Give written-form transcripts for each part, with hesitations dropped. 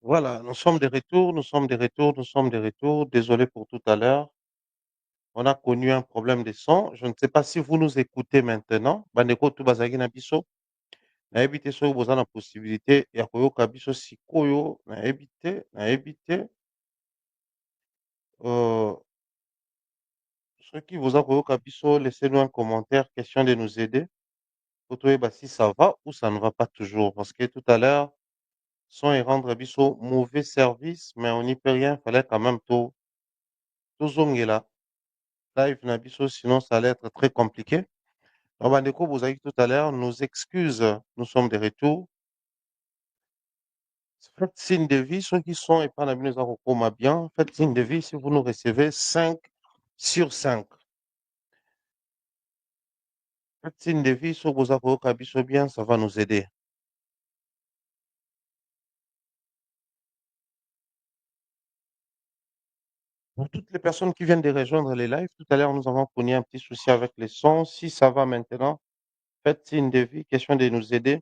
Voilà, nous sommes de retour, nous sommes de retour, nous sommes de retour. Désolé pour tout à l'heure. On a connu un problème de son. Je ne sais pas si vous nous écoutez maintenant. Bandeko tu bazalaki na biso. Nayebi te soki boza na possibilité ya koyoka biso sikoyo. Nayebi te, nayebi te. Soki boza koyoka biso, laissez-nous un commentaire, question de nous aider. Po toyeba si ça va ou ça ne va pas toujours. Parce que tout à l'heure, son et rendre biso mauvais service, mais on n'y peut rien. Fallait quand même tozongela live na biso, sinon ça allait être très compliqué. Alors, Bandeko, vous avez dit tout à l'heure, nos excuses, nous sommes de retour. Faites signe de vie, ceux qui sont et pas la minute à bien, faites signe de vie si vous nous recevez 5 sur 5. Faites signe de vie, si vous avez bien, ça va nous aider. Pour toutes les personnes qui viennent de rejoindre les lives, tout à l'heure, nous avons connu un petit souci avec les sons. Si ça va maintenant, faites signe de vie, question de nous aider.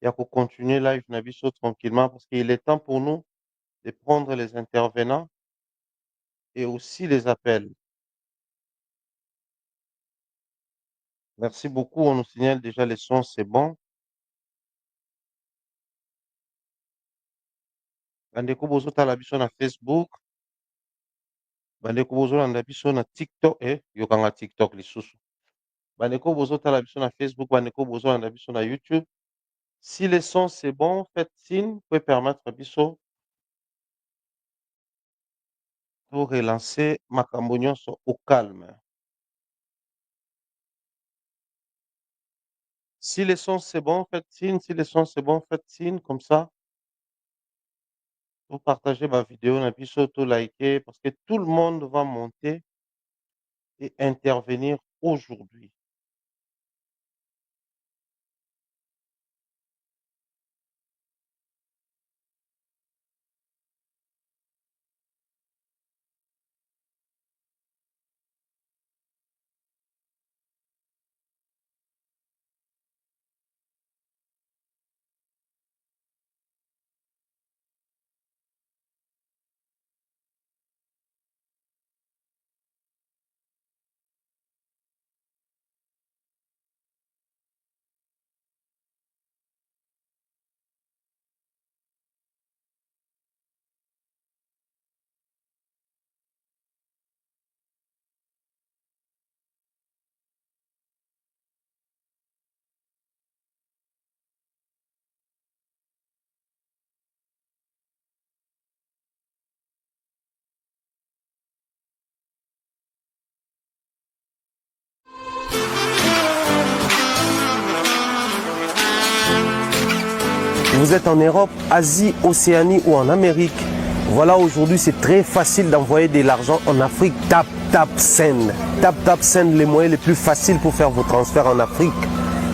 Et à continuer live Nabiso tranquillement parce qu'il est temps pour nous de prendre les intervenants et aussi les appels. Merci beaucoup. On nous signale déjà les sons, c'est bon. Bandeko bozotala biso na Facebook, bandeko bozolanda biso na TikTok, yokanga TikTok lisusu. Bandeko bozotala biso na Facebook, bandeko bozolanda biso na YouTube. Si les sons c'est bon, faites signe, peut permettre biso pour relancer makambo nyonso au calme. Si les sons c'est bon, faites signe. Si les sons c'est bon, faites signe. Comme ça, vous partagez ma vidéo, na biso, tout liker, parce que tout le monde va monter et intervenir aujourd'hui. Vous êtes en Europe, Asie, Océanie ou en Amérique. Voilà, aujourd'hui, c'est très facile d'envoyer de l'argent en Afrique. Tap, tap, send. Tap, tap, send, les moyens les plus faciles pour faire vos transferts en Afrique.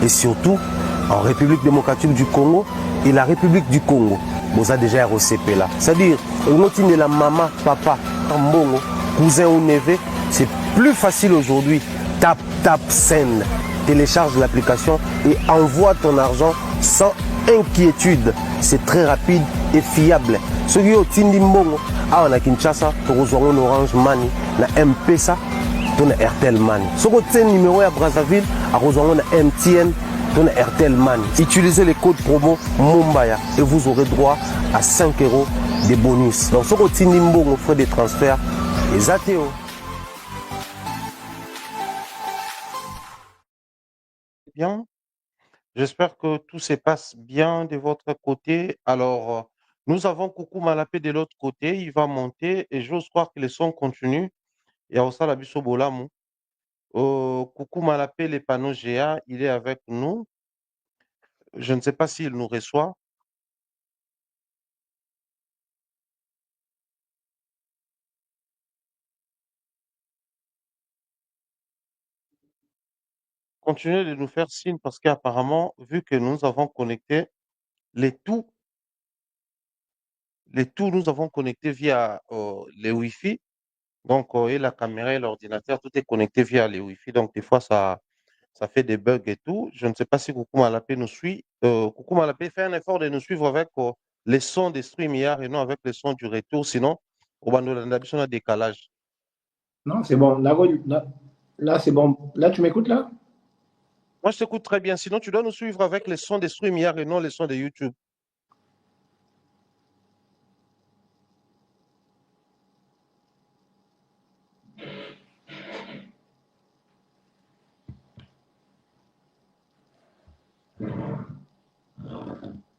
Et surtout, en République démocratique du Congo et la République du Congo. Vous avez déjà ROCP là. C'est-à-dire, on de la maman, papa, tambongo, cousin ou neveu. C'est plus facile aujourd'hui. Tap, tap, send. Télécharge l'application et envoie ton argent sans inquiétude. C'est très rapide et fiable. Ceux qui ont Tindi Mbongo, on a Kinshasa, on a Orange Money, na M-Pesa, on a Airtel Money. Ceux qui ont numéro à Brazzaville, on a MTN, on a Airtel Money. Utilisez les codes promo Mumbaya et vous aurez droit à 5 € de bonus. Donc ceux qui ont Tindi Mbongo, frais de transfert, les ATO. Bien. J'espère que tout se passe bien de votre côté. Alors, nous avons Coucou Malapé de l'autre côté. Il va monter et j'ose croire que les sons continuent. Il y a aussi la Bisso Bolamu. Coucou Malapé, les panneaux GA, il est avec nous. Je ne sais pas s'il nous reçoit. Continuez de nous faire signe parce qu'apparemment, vu que nous avons connecté les tout, nous avons connecté via les Wi-Fi. Donc, et la caméra et l'ordinateur, tout est connecté via les Wi-Fi. Donc, des fois, ça fait des bugs et tout. Je ne sais pas si Coucou Malapé nous suit. Coucou Malapé, fait un effort de nous suivre avec les sons des streams hier et non avec les sons du retour. Sinon, au Bandolanda, on a décalage. Non, c'est bon. Là, c'est bon. Là, tu m'écoutes là? Moi, je t'écoute très bien. Sinon, tu dois nous suivre avec les sons des streams hier et non les sons de YouTube.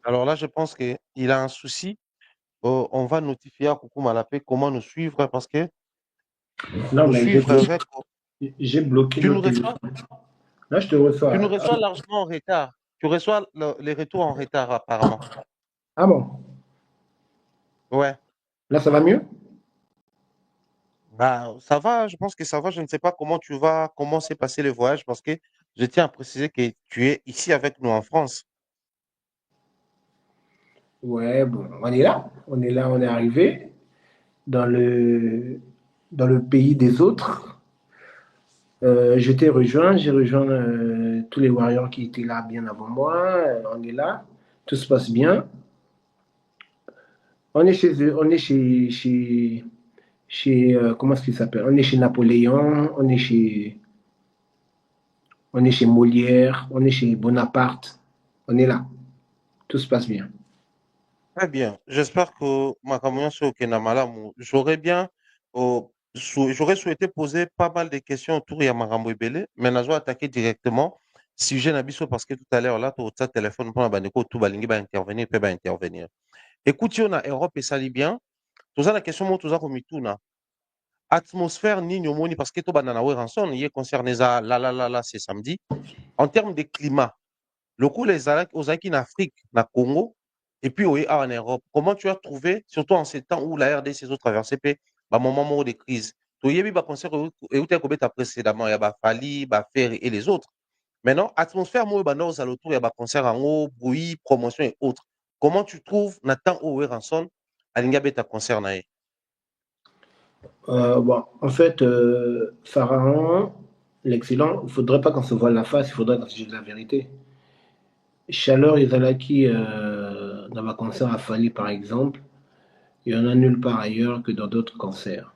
Alors là, je pense qu'il a un souci. On va notifier à Coucou Malapé comment nous suivre parce que Non, nous mais suivre avec. j'ai bloqué Tu le nous reçois, téléphone. Là, je te tu nous reçois. reçois largement en retard. Tu reçois les retours en retard apparemment. Ah bon? Ouais. Là, ça va mieux? Bah, ça va, je pense que ça va. Je ne sais pas comment tu vas, comment s'est passé le voyage parce que je tiens à préciser que tu es ici avec nous en France. Ouais, bon, on est là. On est là, on est arrivé dans dans le pays des autres. J'ai rejoint tous les Warriors qui étaient là bien avant moi. On est là, tout se passe bien. On est chez eux, on est comment est-ce qu'il s'appelle? On est chez Napoléon, on est chez Molière, on est chez Bonaparte. On est là, tout se passe bien. Très bien. J'espère que ma communion sur Kenamalamu, j'aurais souhaité poser pas mal de questions autour de Yamarambo Ebele, mais je vais attaquer directement sujet Nabiso parce que tout à l'heure là, tu as téléphone pour la Baneko, tout balingi va intervenir, peut va intervenir. Écoute, on a Europe et ça bien. Tout ça la question moi tout ça comme tout atmosphère ni nyomoni parce que tout banana ouais ranson, y est concerné ça là c'est samedi. En termes de climat, le coup, les Ozaki en Afrique, na Congo, et puis en Europe, comment tu as trouvé, surtout en ces temps où la RDC a traversé un moment de crise? Tu as vu des concerts et où tu as précédemment, il y a Fali, Ferry et les autres. Maintenant, atmosphère, moi, aux alentours, il y a des concerts en haut, bruit, promotion et autres. Comment tu trouves Nathan Owe Ranson à l'Ingabeta concert nae? Bon, en fait, Pharaon, l'excellent, il ne faudrait pas qu'on se voile la face, il faudrait qu'on se dise la vérité. Chaleur Izalaki, dans ma concert à Fali, par exemple, il y en a nulle part ailleurs que dans d'autres concerts.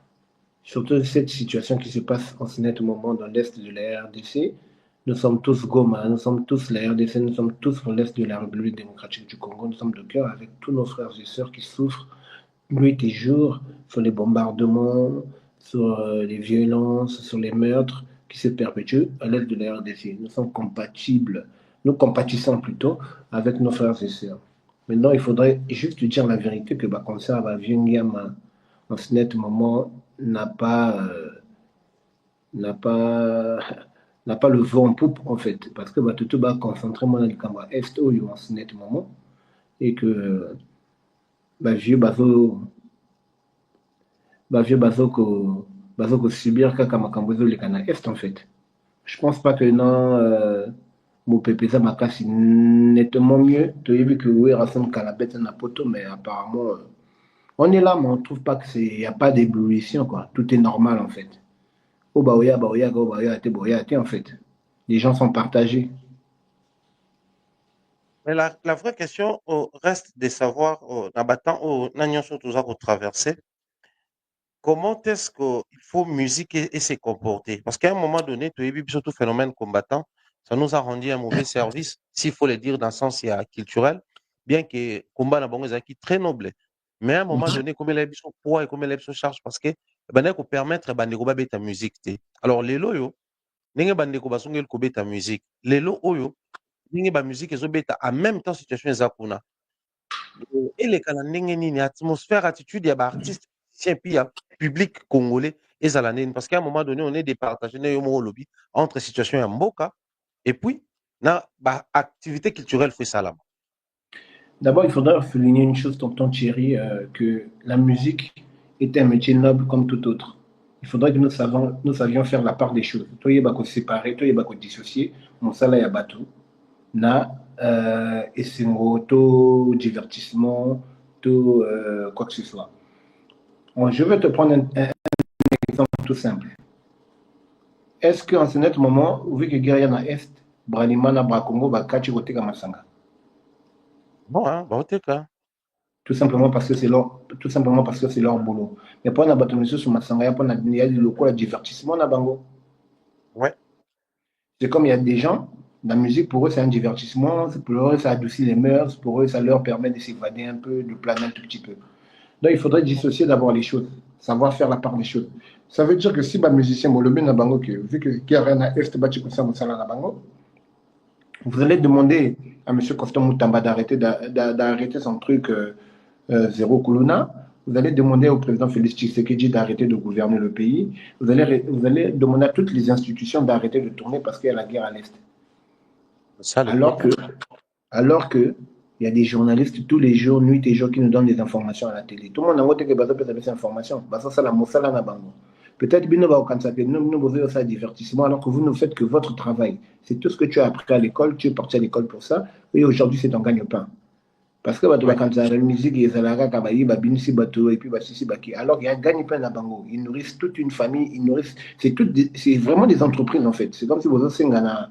Surtout cette situation qui se passe en ce net moment dans l'est de la RDC. Nous sommes tous Goma, nous sommes tous la RDC, nous sommes tous dans l'est de la République démocratique du Congo. Nous sommes de cœur avec tous nos frères et sœurs qui souffrent nuit et jour sur les bombardements, sur les violences, sur les meurtres qui se perpétuent à l'est de la RDC. Nous sommes compatibles, nous compatissons plutôt avec nos frères et sœurs. Maintenant, il faudrait juste dire la vérité que Bakonsa va venir en ce net moment n'a pas n'a pas le vent en poupe en fait parce que tout va concentrer dans le camp est où en ce net moment et que vieux bazo vieux bazo ko subir kaka makambo ezoleka na est en fait. Je pense pas que non mopepeza makasi nettement mieux toyebi que oui rassemble kalabete na poto mais apparemment on est là mais on trouve pas que c'est y a pas d'ébullition quoi, tout est normal en fait. Oh baoya baoya go baoya te boya te en fait. Les gens sont partagés. Mais la vraie question reste de savoir, Nabatan, Nagnon surtout à traverser. Comment est-ce qu'il faut musique et se comporter? Parce qu'à un moment donné, tu as vu surtout phénomène combattant, ça nous a rendu un mauvais service, s'il faut le dire dans le sens culturel, bien que combat na bango ezalaki très noble. Mais à un moment donné, comme il a son poids et comme il a son charge, parce que ben ko permettre bandeko ba beta musique te. Alors lelo yo, ndenge bandeko basongeli ko beta musique. Lelo oyo, ndenge ba musique ezobeta en même temps situation eza kuna. Eleka na ndenge nini atmosphère attitude ya baartiste musicien puis ya public congolais ezala nini parce qu'à un moment donné on est départagé na yo moko olobi entre situation ya mboka et puis na baactivité culturelle fo esalama. D'abord, il faudrait souligner une chose, tonton Thierry, que la musique est un métier noble comme tout autre. Il faudrait que nous savions faire la part des choses. Toi, il y a séparer, toi, il y a dissocier. Mon salaire, il y a bateau. Na, et c'est tout divertissement, tout quoi que ce soit. Bon, je vais te prendre un exemple tout simple. Est-ce qu'en ce net moment, vu que guerre na Est, Branimana, Brakongo, Bakachi, Roteka, Masanga? Bon, hein, bah, ok, Tout simplement parce que c'est leur boulot. Mais pour na bato sur Masangaya, pour il y a des locaux de divertissement na bango. Ouais, C'est comme il y a des gens, la musique pour eux c'est un divertissement, pour eux ça adoucit les mœurs, pour eux ça leur permet de s'évader un peu, de planer un tout petit peu. Donc il faudrait dissocier d'abord les choses, savoir faire la part des choses. Ça veut dire que si un musicien, bon, le bien na bango, vu qu'il y a rien à est, bah, tu peux ça, na bango, vous allez demander à M. Constant Moutamba d'arrêter son truc zéro colonna. Vous allez demander au président Félix Tshisekedi d'arrêter de gouverner le pays. Vous allez demander à toutes les institutions d'arrêter de tourner parce qu'il y a la guerre à l'Est. c'est ça le Alors que, problème. alors que, il y a des journalistes tous les jours, nuit et jour, qui nous donnent des informations à la télé. Tout le monde a voté que Bazo peut savoir ces informations. Bazo, ça la moussala na bango. Peut-être que nous avons ça divertissement alors que vous ne faites que votre travail. C'est tout ce que tu as appris à l'école. Tu es parti à l'école pour ça. Et aujourd'hui, c'est ton gagne-pain. Parce que bato Ouais, bakanza la musique ezalaka kabayi babinisi bato et puis basisi baki. Alors il y a un gagne plein à bango. Ils nourrissent toute une famille, ils nourrissent. C'est vraiment des entreprises en fait. C'est comme si vous senga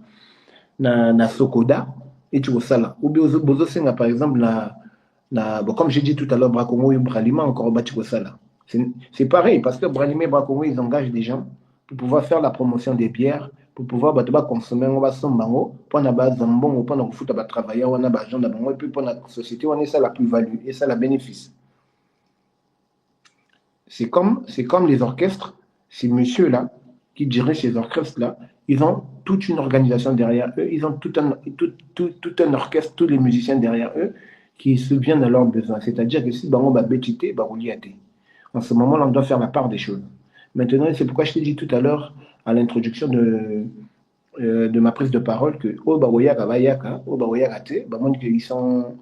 na Sokoda et tu sala. Ou bien vous senga par exemple bon, comme j'ai dit tout à l'heure, Bracongo et Bralima encore bati sala. C'est pareil parce que Bralima et Bracongo ils engagent des gens pour pouvoir faire la promotion des bières, pour pouvoir consommer on va sombango pour na base zambon pour na kufuta ba travailler on a ba gens bango et puis pour la société on est ça la plus-value et ça la bénéfice. C'est comme les orchestres, ces messieurs-là qui dirigent ces orchestres-là, ils ont toute une organisation derrière eux, ils ont tout un orchestre, tous les musiciens derrière eux qui subviennent à leurs besoins. C'est-à-dire que si on va bétiter, en ce moment-là, on doit faire la part des choses. Maintenant, c'est pourquoi je t'ai dit tout à l'heure, à l'introduction de ma prise de parole, que oh, Baroyaka, Bayaka, oh, Baroyaka, ils sont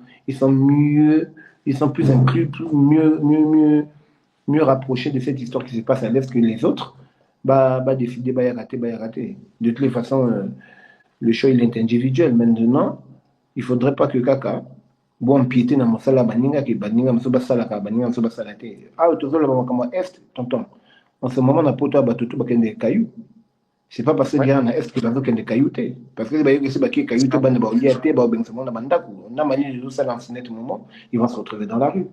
mieux, ils sont plus inclus, mieux rapproché de cette histoire qui se passe à l'Est que les autres, décider, y rater, y rater. De toutes les façons, le choix, il est individuel. Maintenant, il ne faudrait pas que Kaka, bon, empiéter dans mon sala baninga, qui baninga, mso basala, ka baninga, mso basala te. Ah, autour de la comme Est, tonton. En ce moment, on a poto à batutu, bakende des cailloux. C'est pas parce que ouais, gars na Est que bazo kende cailloux te. Parce que bah, c'est baki c'est cailloux te, ça. ban ba olia te, ba ben, ce monde, bandaku. On a manié de tout ça dans ce net moment, ils vont se retrouver dans la rue.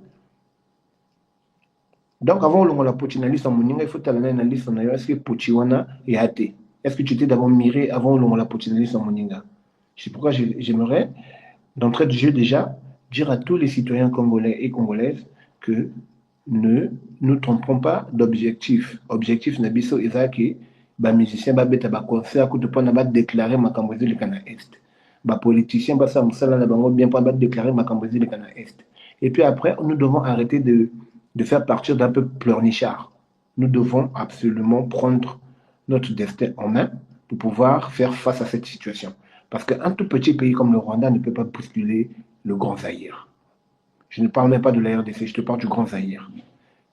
Donc, avant on la pochi na liste en moninga, il faut t'aller na liste en ailleurs. Est-ce que pochi wana est hâté? Est-ce que tu t'es d'abord miré avant on la pochi na liste en moninga? C'est pourquoi j'aimerais, d'entrée de jeu déjà, dire à tous les citoyens congolais et congolaises que ne nous trompons pas d'objectif. Objectif nabiso ezaki, ba musicien ba beta ba concert ko to pona ba déclarer makambo ezili kana est. Ba politicien ba sa musala na bango bien pas ba déclarer makambo ezili kana est. Et puis après, nous devons arrêter de faire partir d'un peu pleurnichard. Nous devons absolument prendre notre destin en main pour pouvoir faire face à cette situation. Parce qu'un tout petit pays comme le Rwanda ne peut pas bousculer le Grand Zaïre. Je ne parle même pas de la RDC, je te parle du Grand Zaïre.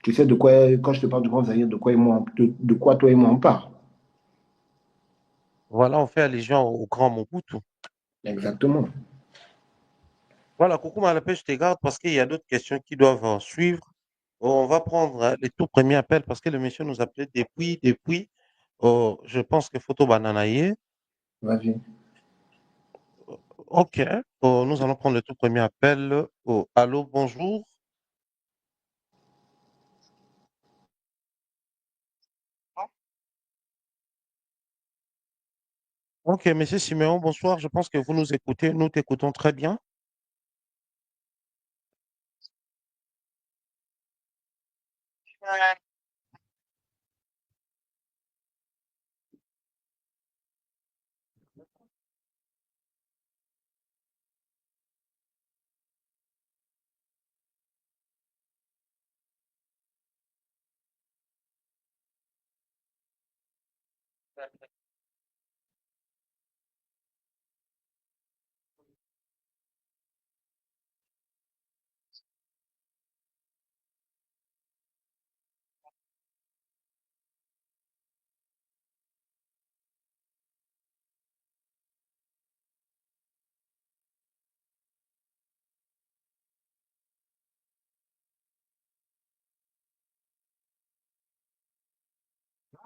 Tu sais de quoi, quand je te parle du Grand Zaïre, de quoi toi et moi on parle. Voilà, on fait allusion au grand Mobutu. Exactement. Voilà, coucou Malapé, je te garde parce qu'il y a d'autres questions qui doivent suivre. On va prendre les tout premiers appels parce que le monsieur nous appelait depuis. Oh, je pense que photo bananaye. Vas-y. Ok, oh, nous allons prendre le tout premier appel. Oh, allô, bonjour. Ok, monsieur Siméon, bonsoir. Je pense que vous nous écoutez. Nous t'écoutons très bien.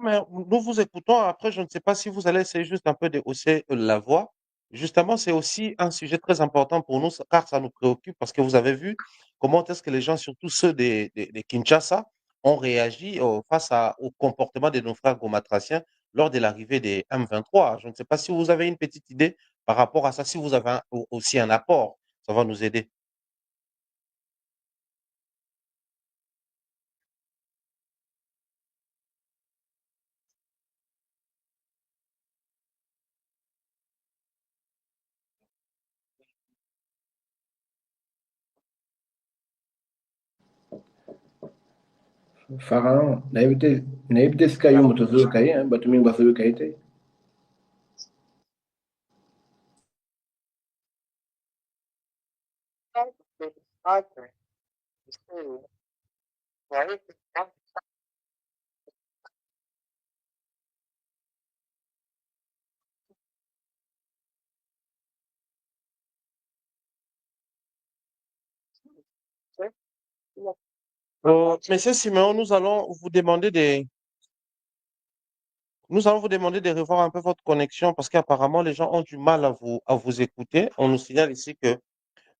Mais nous vous écoutons. Après, je ne sais pas si vous allez essayer juste un peu de hausser la voix. Justement, c'est aussi un sujet très important pour nous, car ça nous préoccupe, parce que vous avez vu comment est-ce que les gens, surtout ceux de Kinshasa, ont réagi au comportement de nos frères gomatraciens lors de l'arrivée des M23. Je ne sais pas si vous avez une petite idée par rapport à ça, si vous avez aussi un apport, ça va nous aider. Pharaon, naibte sikayo motozo kaye, bato mingi bazoyo kaye te. Monsieur Siméon, nous allons vous demander de revoir un peu votre connexion parce qu'apparemment les gens ont du mal à vous écouter. On nous signale ici que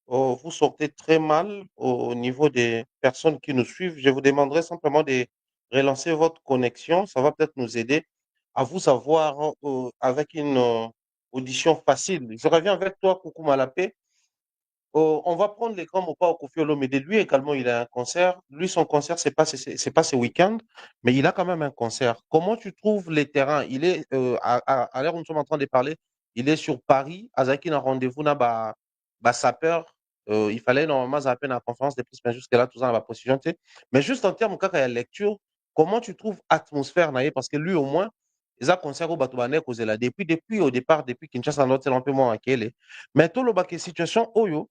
vous sortez très mal au niveau des personnes qui nous suivent. Je vous demanderai simplement de relancer votre connexion. Ça va peut-être nous aider à vous avoir avec une audition facile. Je reviens avec toi, Coucou Malapé. On va prendre les grands Mopa au Koffi Olomide. Lui également, il a un concert. Lui, son concert, c'est pas ce week-end, mais il a quand même un concert. Comment tu trouves les terrains? Il est, à l'heure où nous sommes en train de parler, il est sur Paris. Azaki a rendez-vous na ba sapeur. Il fallait normalement zapper la conférence de presse, mais jusque-là, tout ça, on va position, tu sais. Mais juste en termes, quand il y a lecture, comment tu trouves atmosphère, naïe? Parce que lui, au moins, ils ont concert au Batoubané, depuis au départ, depuis Kinshasa, notre un peu moins à Kélé. Mais tout le bac situation, Oyo,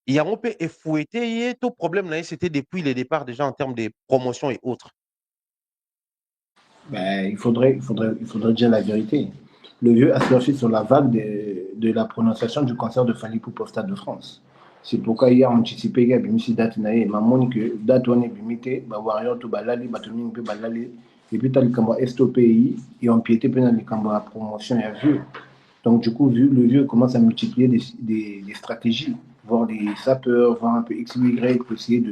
yango mpe efouete ye to problème na ye c'était depuis le départ déjà en termes de promotion et autres. Ben, il faudrait dire la vérité. Le vieux a surfi sur la vague de la prononciation du concert de Fali Poupa au Stade de France. C'est pourquoi il a anticipé, il y a bimisi date nae, mamoni que date on est bimité, ba warrior to balali, batomi mpe balali, et puis t'as le cambo est au pays, et empiété pendant le cambo à promotion et à vieux. Donc du coup, le vieux commence à multiplier des stratégies, voir des sapeurs, voir un peu X ou Y pour essayer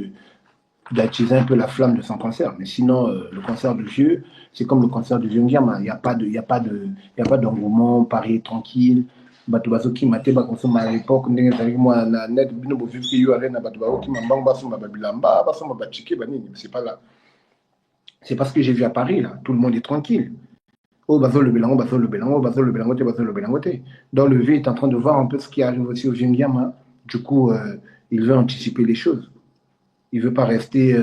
d'attiser un peu la flamme de son concert. Mais sinon, le concert du vieux, c'est comme le concert du vieux Ndiama. Il y a pas d'engouement, Paris tranquille. Bato bazoki mate bakonsoma à l'époque ndenge ezalaki mwa na net bino boviviki yo arena bato baokima mbango basomba babilamba basomba bachike banini c'est pas là, c'est parce que j'ai vu à Paris là tout le monde est tranquille. Oh bazo le belango bazo le belango bazo le belango te bazo le belango te. Donc le vieux est en train de voir un peu ce qui arrive aussi au vieux Ndiama. Du coup il veut anticiper les choses. Il ne veut pas rester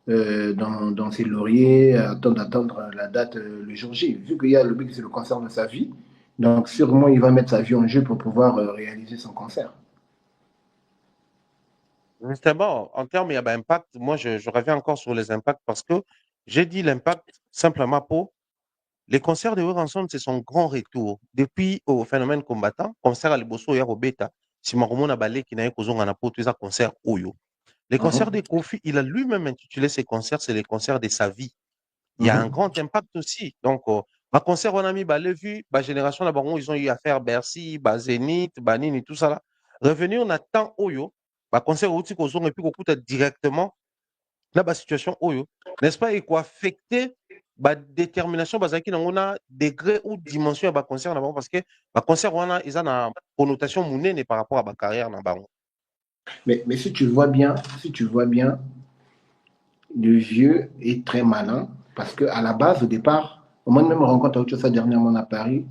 dans ses lauriers, attendre la date le jour J. Vu qu'il y a le but, c'est le concert de sa vie, donc sûrement il va mettre sa vie en jeu pour pouvoir réaliser son concert. Justement, en termes il y a impact, moi je reviens encore sur les impacts parce que j'ai dit l'impact simplement pour les concerts de Ranson, c'est son grand retour depuis au phénomène combattant concert à Liboso ya Robeta si marumona balé qui n'a kozonga na poto eza concert oyo les concerts de Kofi il a lui-même intitulé ses concerts c'est les concerts de sa vie. Il y a un grand impact aussi. Donc, ma concert, on a mis, bah, les vues, bah, génération là, bon, ils ont eu à faire Bercy, bah, Zénith, bah, Nini, tout ça là. Revenu, on attend Oyo, bah, concert aussi qu'on et puis qu'on coûte directement, là, bah, situation Oyo. N'est-ce pas, et quoi, affecter, bah, détermination, bah, ça qui on a degré ou dimension, bah, concert là, parce que, bah, concert, on a, ils ont une connotation mounée par rapport à ma carrière là, bah, Mais si tu vois bien, le vieux est très malin parce qu'à la base, au départ, au moins même rencontre autre chose ça dernièrement à Paris,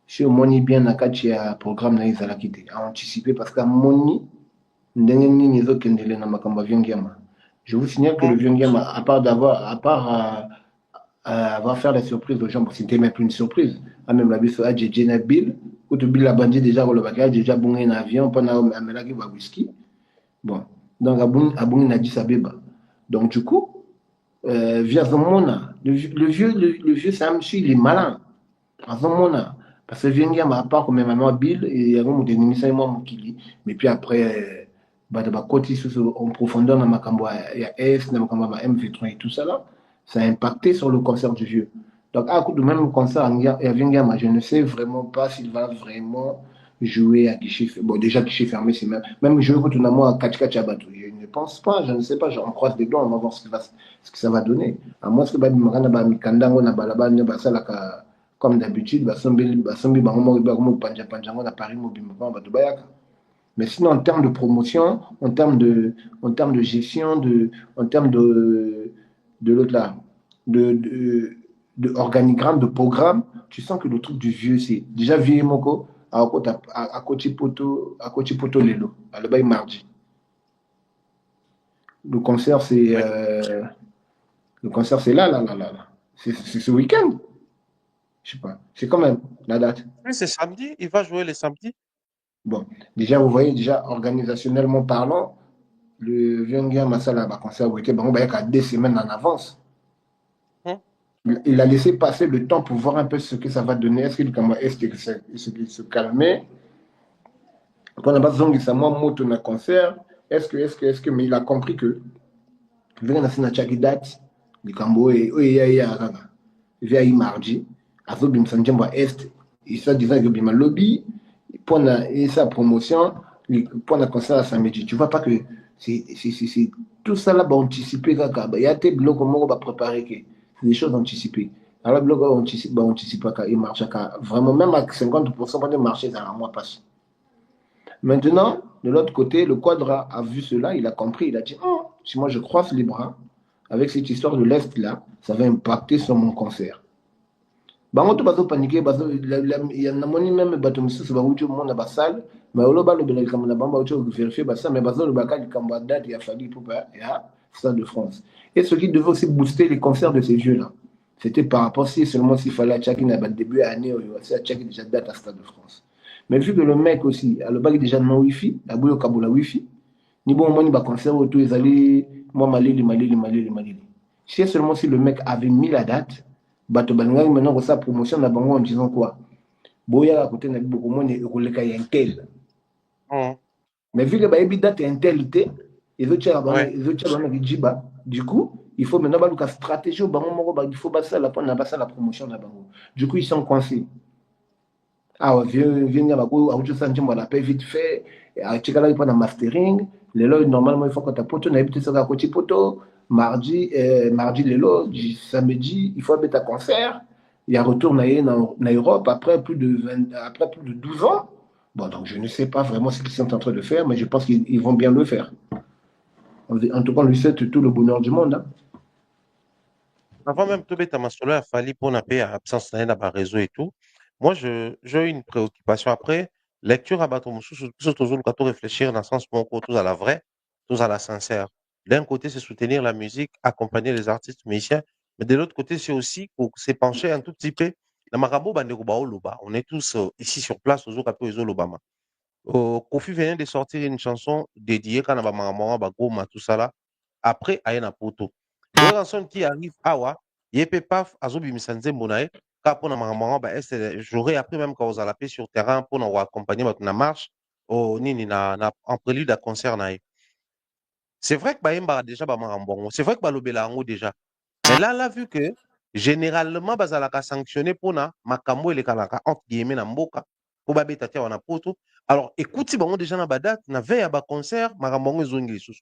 chez Moni bien Nakachi a programme na Izalakite, a anticipé parce qu'à Moni, ndenge nini ezokendele na makambo ya Vieux. Je vous signale que le Vieux à part faire la surprise aux gens, parce que c'était même plus une surprise. Ah, même la biso, ah, j'ai Nabil, ou tu Bill a bandit déjà, ou le bagage, déjà bon un avion, pendant un mélange de whisky. Bon. Donc, Aboun a dit ça béba. Donc, du coup, via Zomona, le vieux Sam, il est malin. À Zomona. Parce que Vieux à part comme maman Bill, et il y a un de Nimisa et moi, Mokili. Mais puis après, bah, côté en profondeur dans Makambo, il y a S, dans Makambo, MV3 et tout ça là, ça a impacté sur le concert du vieux. Donc, à coup de même concert, je ne sais vraiment pas s'il va vraiment jouer à guichet fermé. Bon, déjà, guichet fermé, c'est même jouer contre moi à Kachi Abatu. Je ne pense pas, je ne sais pas, on croise les doigts, on va voir ce que ça va donner. À moins que Mikanda, on a Balaba, comme d'habitude, Basombi, Bangomo, Panjango, on a Paris, Mobimba, Batubayaka. Mais sinon, en termes de promotion, en termes de gestion, en termes de l'autre là, de organigramme, de programme, tu sens que le truc du vieux, c'est déjà vieux Moko, à Kochipoto Lelo, à le bail mardi. Le concert, Oui. c'est là. C'est ce week-end. Je sais pas. C'est quand même la date. Oui, c'est samedi. Il va jouer les samedis. Bon, déjà, vous voyez, déjà, organisationnellement parlant, le Viongia Massala va concert où il y a 2 semaines en avance. Hum, Il a laissé passer le temps pour voir un peu ce que ça va donner. Est-ce qu'il se calmait? Quand on a besoin de moto na concert, est-ce que, mais il a compris que, vu qu'on a chaque date, le Cambo et via mardi, à ce bimsanjemba est, il s'est disant que bima lobby, pour sa promotion, pour le concert à samedi. Tu vois pas que c'est tout ça là, va anticiper. Il y a des blocs comment on va préparer. C'est des choses anticipées. Alors, le bloc va anticiper. Il marche vraiment, même à 50% pour marcher dans un mois passé. Maintenant, de l'autre côté, le Quadra a vu cela, il a compris, il a dit oh, si moi je croise les bras avec cette histoire de l'Est là, ça va impacter sur mon concert. Bango to bazo paniquer bazo il y a namoni même bato misusu ba ucho mona ba salle mais olo ba lo bela kamana bamba ucho vérifier ba ça mais bazo le bakali kamba date il a fallu pour ya Stade de France. Et ce qui devait aussi booster les concerts de ces vieux là. C'était par rapport si seulement s'il fallait à Tchaki n'a pas début année c'est à Tchaki déjà date à Stade de France. Mais vu que le mec aussi a le bac déjà non wifi, a bouillon kabula wifi, ni bon moi ni ba concert autour ils allaient moi malili. Si seulement si le mec avait mis la date bato balingaki maintenant kosala promotion na bango en disant quoi boyaka côté na beaucoup moins ekoleka ya intel mais vu que bayebi date ya intel te ezotia bango kijiba du coup il faut maintenant baluka stratégie au bango moko il faut basala mpona basala promotion na bango du coup ils sont coincés awa viens bako autosa njembo la paix vite fait atikalaki mpona mastering lelo normalement il faut kota poto nayebi te soki akoti poto mardi lelo samedi il faut mettre un concert il y a retour en Europe après plus de 12 ans bon donc je ne sais pas vraiment ce qu'ils sont en train de faire mais je pense qu'ils vont bien le faire en tout cas on lui souhaite tout le bonheur du monde hein. Avant même de mettre ma solo, il fallait pour n'a pas absence dans le réseau et tout. Moi, j'ai une préoccupation après. Lecture à bateau, toujours le réfléchir dans le sens où on court tous à la vraie, tous à la sincère. D'un côté, c'est soutenir la musique, accompagner les artistes musiciens, mais de l'autre côté, c'est aussi pour s'épancher un tout petit peu. On est tous ici sur place, aux Lobama. Kofi venait de sortir une chanson dédiée quand on a Goma, tout ça là. Après, Ayana Poto. Le rançon qui arrive, Awa, Yepe Paf, Azobi Misanze Monae, quand on a j'aurais appris même quand on a la paix sur terrain pour nous accompagner notre marche, en prélude à concert. C'est vrai que Bayemba a déjà Bamambongo, c'est vrai que Balobela déjà. Mais là, vu que généralement, Bazalaka sanctionné pour na Makambo et les Kalaka, entre guillemets, na Mboka, pour Babetatia wana poto. Alors, écoutez, bon, déjà na badat, na veille à concert, Marambongo zongi sous.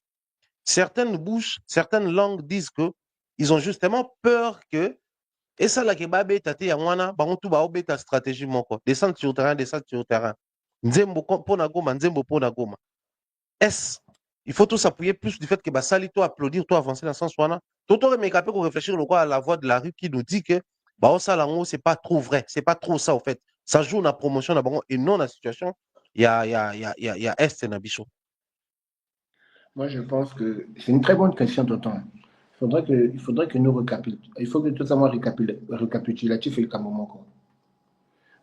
Certaines bouches, certaines langues disent que ils ont justement peur que, et ça, là, que Babetatia Yangwana, bango tout ba obeta stratégie moko. Descendre sur le terrain. Nzembo pona goma, nzembo pona goma. Est-ce il faut tous s'appuyer plus du fait que Sali, toi, applaudir, toi, avancer dans le sens où on a. Tout aurait mais capable de réfléchir à la voix de la rue qui nous dit que ça, là, c'est pas trop vrai. C'est pas trop ça, en fait. Ça joue la promotion d'abord et non la situation. Il y a Est et Nabicho. Moi, je pense que c'est une très bonne question, Tonton. Il faudrait que nous récapitulions. Il faut que tout ça soit récapitulatif et le Camomoko.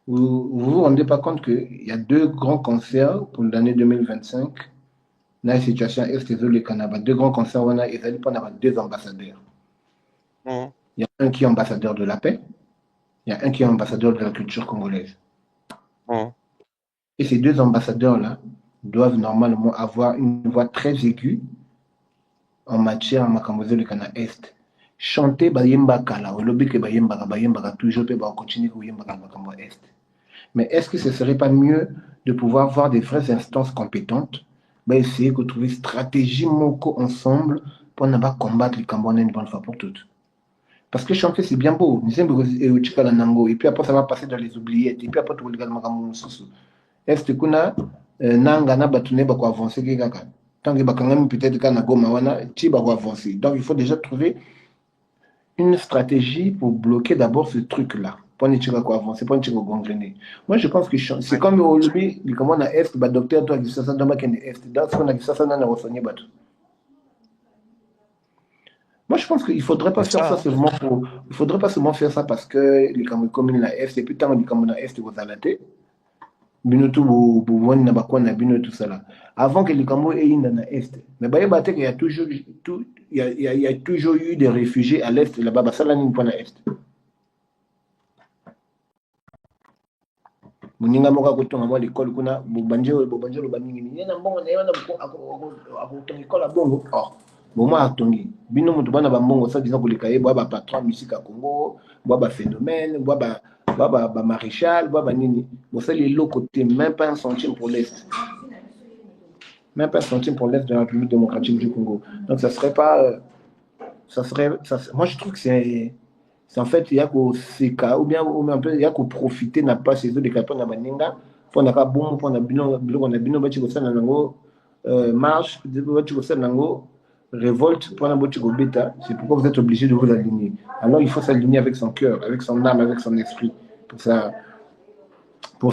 Vous vous rendez pas compte qu'il y a 2 grands concerts pour l'année 2025 dans la situation est le Canada. 2 grands concerts, on a 2 ambassadeurs. Il y a un qui est ambassadeur de la paix, il y a un qui est ambassadeur de la culture congolaise. Et ces 2 ambassadeurs-là doivent normalement avoir une voix très aiguë en matière à Makambozo le Canada Est. Chanter Bayemba Kala, au lobby que Bayemba toujours peut continuer Bayemba Makambo Est. Mais est-ce que ce ne serait pas mieux de pouvoir voir des vraies instances compétentes, bah, essayer de trouver stratégie moko ensemble pour ne pas combattre les Camerounais une bonne fois pour toutes. Parce que chanter, c'est bien beau. Et puis après, ça va passer dans les oubliettes. Et puis après, tu vas regarder Makamou Soussou. Est-ce que nanga na batune bako avancer ke kaka. Tant que bakangami peut-être kana goma wana, ti bako avancer. Donc il faut déjà trouver une stratégie pour bloquer d'abord ce truc-là. Pour ne pas avancer, pour ne pas gangréner. Moi, je pense que c'est comme au lobby, comme on a est, bah docteur toi qui ça dans ma est. Dans ce qu'on a dit ça na resonner bateau. Moi, je pense qu'il ne faudrait pas faire ça seulement pour. Il faudrait pas seulement faire ça parce que les communes la Est, et puis tant les communes la Est vous allaient. Binotu bouwani na bakwa na bino tout ça là. Avant que les Cameroun aient une na Est. Mais bah, il y a toujours il y a toujours eu des réfugiés à l'Est là-bas. Bah, ça là n'est pas na Est. Muninga moka kotonga moi l'école kuna bobanjo lo baningi ni na mbongo na yana ko école à bongo. Oh. Bon moi atongi. Bino mutu bana ba mbongo ça disant ko le kaye ba patron musique à Congo, ba phénomène, ba maréchal, ba nini. Bon ça les lots côté même pas un centime pour l'Est. Même pas un centime pour l'Est de la République démocratique du Congo. Donc ça serait pas moi je trouve que c'est en fait il y a qu'au CK ou bien un peu il y a qu'au profiter n'a pas ces autres des capons na baninga pour n'a pas bon pour na bino bati ko sana nango marche bati ko sana nango révolte pour na bati ko bêta. C'est pourquoi vous êtes obligé de vous aligner. Alors il faut s'aligner avec son cœur, avec son âme, avec son esprit pour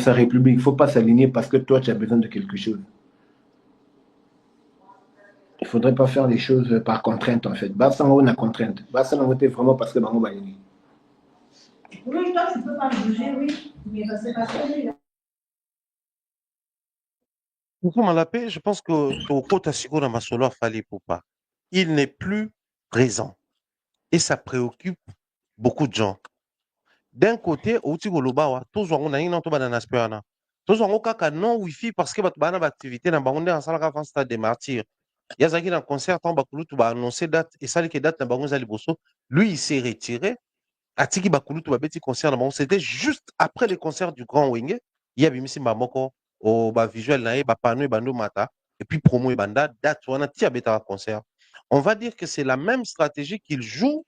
sa république. Il faut pas s'aligner parce que toi tu as besoin de quelque chose. Il faudrait pas faire les choses par contrainte en fait. Bah ça on a contrainte. Bah ça on était vraiment parce que bango ba ni. Oui, toi, tu peux pas bouger, oui, mais c'est pas ça. Pour la paix, je pense que Toko Tassiko dans Masolo a fallu pour pas. Il n'est plus présent. Et ça préoccupe beaucoup de gens. D'un côté, au Tigoloba, tous on a une autre dans l'aspect. Tous on a non wifi parce que tu as une activité dans le en salle avant stade des martyrs. Il y a un concert, tu vas annoncer date et ça qui date dans le Bosso. Lui, il s'est retiré. Atiki Bakulu, tu vas petit concert dans c'était juste après le concert du Grand Wing. Il y a Bimisi Mamoko au visuel nae bapano et bando mata et puis promo et banda date on a tia beta concert. On va dire que c'est la même stratégie qu'il joue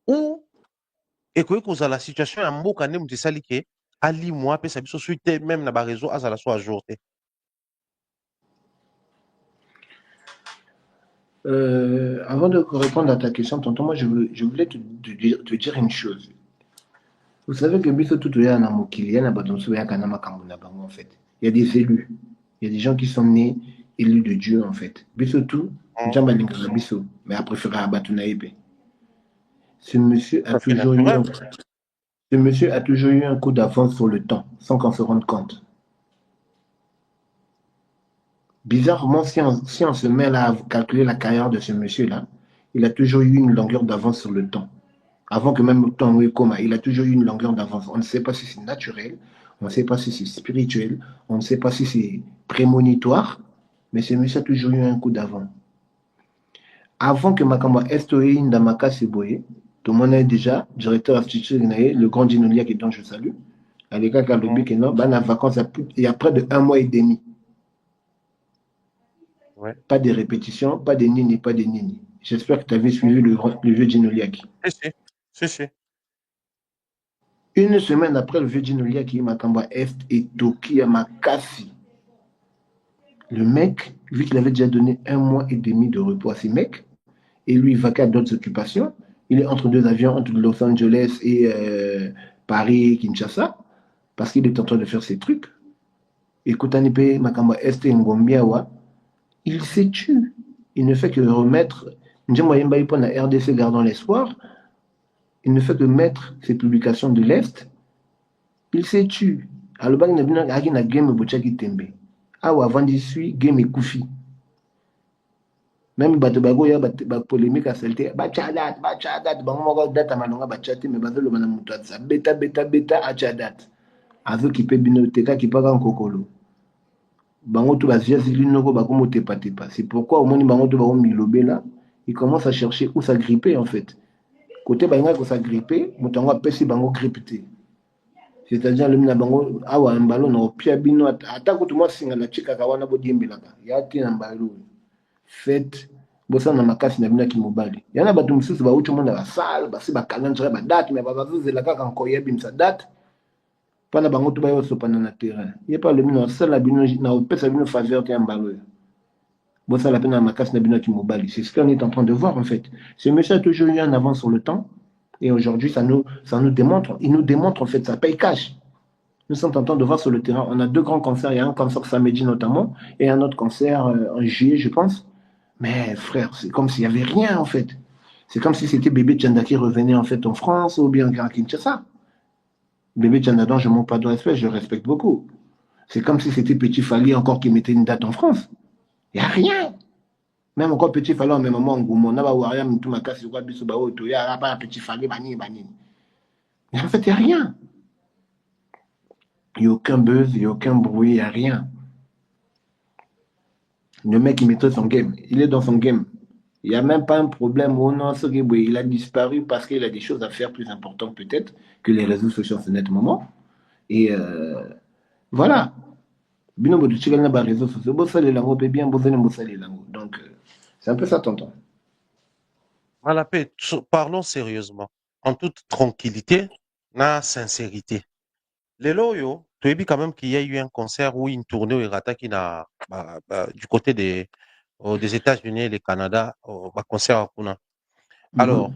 ou et que la situation à mboka ne mutisa like ali moi pe sabiso suite même na ba réseau azala so à jour. Avant de répondre à ta question, tonton, moi je voulais te dire une chose. Vous savez que biso tout ya na mokili ya na badonso ya kana makambo na bango en fait. Il y a des élus. Il y a des gens qui sont nés élus de Dieu en fait. Biso tout, njamba lingaka biso, mais a préféré abattu na épée. Ce monsieur a toujours eu un coup d'avance sur le temps, sans qu'on se rende compte. Bizarrement, si on se met là à calculer la carrière de ce monsieur-là, il a toujours eu une longueur d'avance sur le temps. Avant que même le temps coma, il a toujours eu une longueur d'avance. On ne sait pas si c'est naturel, on ne sait pas si c'est spirituel, on ne sait pas si c'est prémonitoire, mais ce monsieur a toujours eu un coup d'avance. Avant que Makamba Estoé Ndamaka Seboye, tout le monde est déjà directeur institutionnel, le grand Dinolia dont je salue, à l'écart Kalobi Keno, ben en vacances il y a près de 1 mois et demi. Ouais. Pas de répétition, pas de nini, pas de nini. J'espère que tu avais suivi le vieux Djinoliaki. Si. Une semaine après le vieux Djinoliaki, Makamba Est et Toki à Makasi. Le mec, vu qu'il avait déjà donné 1 mois et demi de repos à ses mecs, et lui, il vaquait à d'autres occupations, il est entre 2 avions, entre Los Angeles et Paris, Kinshasa, parce qu'il est en train de faire ses trucs. Et Kotanipe, Makamba Est et Ngombiawa, il s'est tué. Il ne fait que remettre. La RDC gardant l'espoir. Il ne fait que mettre ses publications de l'Est. Il s'est tué. Alors, il y a une game de Tembe. Avant d'y suivre, game et Koufi. Même Batobago, il y a une polémique à celle-ci. Bachadat, date à Manonga, Bachate, mais Bazolo Manamutasa. Beta, Achadat. Avec qui peut binoteka qui parle en Kokolo. C'est pourquoi au moins il commence à chercher où s'agripper en fait. Côté Banga, où s'agripper, Moutango a pesi Bango grippé. C'est-à-dire le mina bango awa mbalo na opia bino ata ko tuma singa na chika kawana bo diembelaka ya tina mbalo fête bosa na makasi na bino ki mobali yana bato mususu ba ucho mona ba salle ba se ba calendrier ba date mais ba bazela kaka ko yebi sa date pana bango to ba yo sopana na terrain ye pas le mina sala bino na opesa bino faveur ya mbalo bosa la peine na makasi na bino ki mobali c'est ce qu'on est en train de voir en fait ce monsieur a toujours eu en avance sur le temps. Et aujourd'hui, ça nous démontre, il nous démontre en fait, ça paye cash. Nous sommes en train de voir sur le terrain, on a 2 grands concerts, il y a un concert samedi notamment, et un autre concert en juillet, je pense. Mais frère, c'est comme s'il n'y avait rien en fait. C'est comme si c'était Bébé Tchanda qui revenait en fait en France ou bien à Kinshasa. Bébé Tchanda, dont je ne manque pas de respect, je le respecte beaucoup. C'est comme si c'était Petit Fally encore qui mettait une date en France. Il n'y a rien. Même encore Petit Fally, en même moment, on a Wariam, tout ma casse, il y a pas Petit Fally, bani. Mais en fait, il n'y a rien. Il n'y a aucun buzz, il n'y a aucun bruit, il n'y a rien. Le mec, il maîtrise son game. Il est dans son game. Il n'y a même pas un problème. Oh non, il a disparu parce qu'il a des choses à faire plus importantes peut-être que les réseaux sociaux en ce net moment. Et voilà. Donc, c'est un peu ça, tonton. Voilà, parlons sérieusement, en toute tranquillité, na sincérité. Les loyaux, tu as vu quand même qu'il y a eu un concert ou une tournée au Irata qui n'a, du côté des États-Unis et le Canada, concert à Kuna. Alors,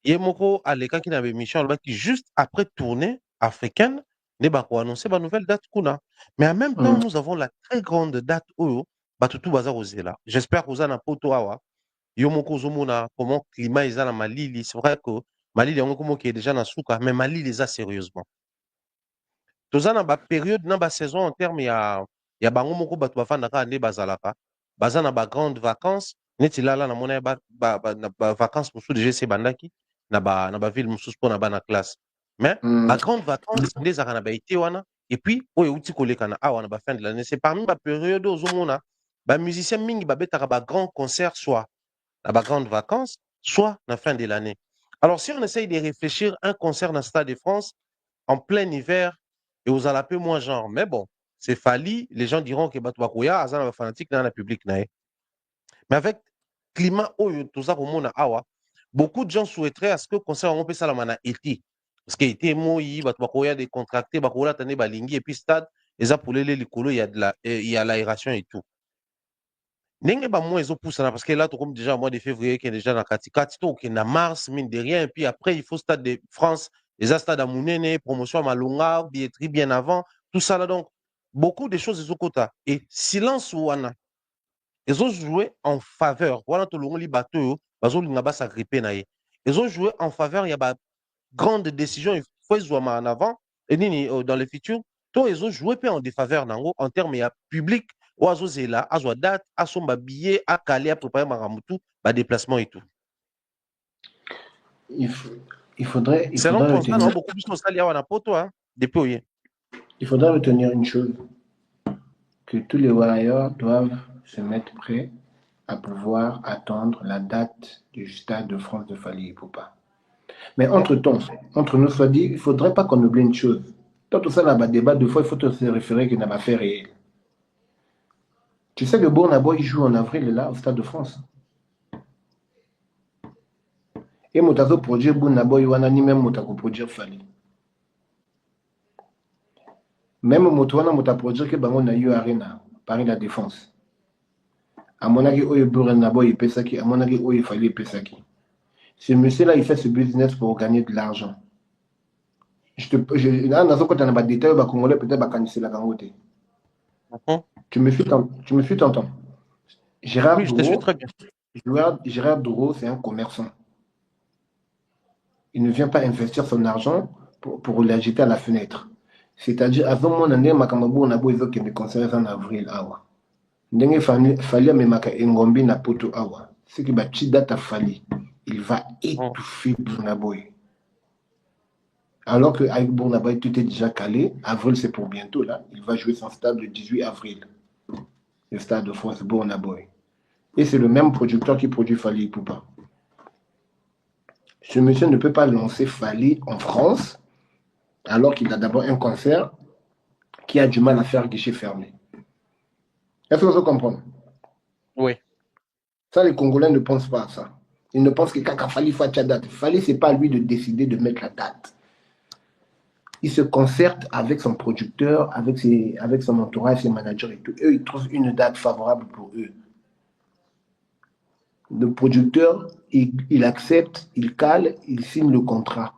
il y a Moko Aleka qui n'avait mission qui juste après tournée africaine, ne ba ko annoncer ba nouvelle date Kuna. Mais en même temps, nous avons la très grande date Oyo, Batutu Bazar Ozela. J'espère que vous en avez poto awa. Yo moko zomona comment climat est dans Malili. C'est vrai que Malili qui est déjà dans Souka, mais Malili les a sérieusement. Toza na ba période na ba saison en termes ya bango moko bato bafandaka ande bazalaka baza na ba grande vacances neti lala na mona ba vacances musu déjà c'est bandaki na ba ville musu pour na ba na classe mais ba grande vacances nde zaka na ba été wana et puis oyo uti koleka na awa na ba fin de l'année c'est parmi ba période ozomona ba musiciens mingi ba betaka ba grand concert soit na ba grande vacances soit na fin de l'année. Alors si on essaye de réfléchir un concert dans le Stade de France en plein hiver et aux alapés moins genre. Mais bon, c'est Fali, les gens diront que Batouakouya, Azan va fanatique dans la public. Mais avec climat, tout ça, awa, beaucoup de gens souhaiteraient à ce que le concert on peut ça la été. Parce que été moi, Batouakouya décontracté, Bakoula tane balingi et puis stade, et ça pour les likolo, il y a l'aération et tout. Nenge ba moi ils ont poussé parce que là tout comme déjà au mois de février qui est déjà dans Katikati, qui est dans mars mine de rien et puis après il faut stade de France. Les stades à Mounene, promotion à Malunga, billetterie bien avant, tout ça là donc, beaucoup de choses ils ont quota. Et silence ou wana, ils ont joué en faveur. Voilà tout le monde bateau, ils ont s'agripper naïe. Ils ont joué en faveur, il y a pas grande décision, il faut jouer en avant et dans le futur, tout ils ont joué en défaveur en termes de public, ou à zela, à date, à son billet, à caler, à préparer maramutu, déplacement et tout. Il faudrait retenir... beaucoup plus il faudrait retenir une chose, que tous les warriors doivent se mettre prêts à pouvoir attendre la date du Stade de France de Fally Ipupa. Mais entre-temps, entre nous soit dit, il ne faudrait pas qu'on oublie une chose. Dans tout ça, là-bas, débat, deux fois, il faut se référer qu'il n'a pas fait réel. Tu sais que Burna Boy joue en avril, là, au Stade de France. Et Moutazo produire Burna Boy, ou ni même Moutako produire Fally. Même Moutouana Mouta produire que Bango na eu Arena, Paris la Défense. À mon avis, Oye Burna Boy Pesaki, à mon avis, Oye Fally Pesaki. Ce monsieur-là, il fait ce business pour gagner de l'argent. Là, dans un n'a pas de détails, Congolais peut-être candidater la gangote. Tu me suis tentant. Gérard oui, je te suis très bien. Gérard Douro, c'est un commerçant. Il ne vient pas investir son argent pour l'agiter à la fenêtre. C'est-à-dire, avant mon année, Makamabou, on a beau évoquer mes conseils en avril, awa. Ndenge Fally me maka engombi na poto awa. Ce qui va date à Fally, il va étouffer Burna Boy. Alors qu'avec Burna Boy, tout est déjà calé. Avril, c'est pour bientôt, là. Il va jouer son stade le 18 avril. Le Stade de France, Burna Boy. Et c'est le même producteur qui produit Fally Ipupa. Ce monsieur ne peut pas lancer Fally en France alors qu'il a d'abord un concert qui a du mal à faire guichet fermé. Est-ce que vous comprenez? Oui. Ça, les Congolais ne pensent pas à ça. Ils ne pensent que quand Fally fait la date, Fally, ce n'est pas à lui de décider de mettre la date. Il se concerte avec son producteur, avec son entourage, ses managers et tout. Eux, ils trouvent une date favorable pour eux. Le producteur, il accepte, il cale, il signe le contrat.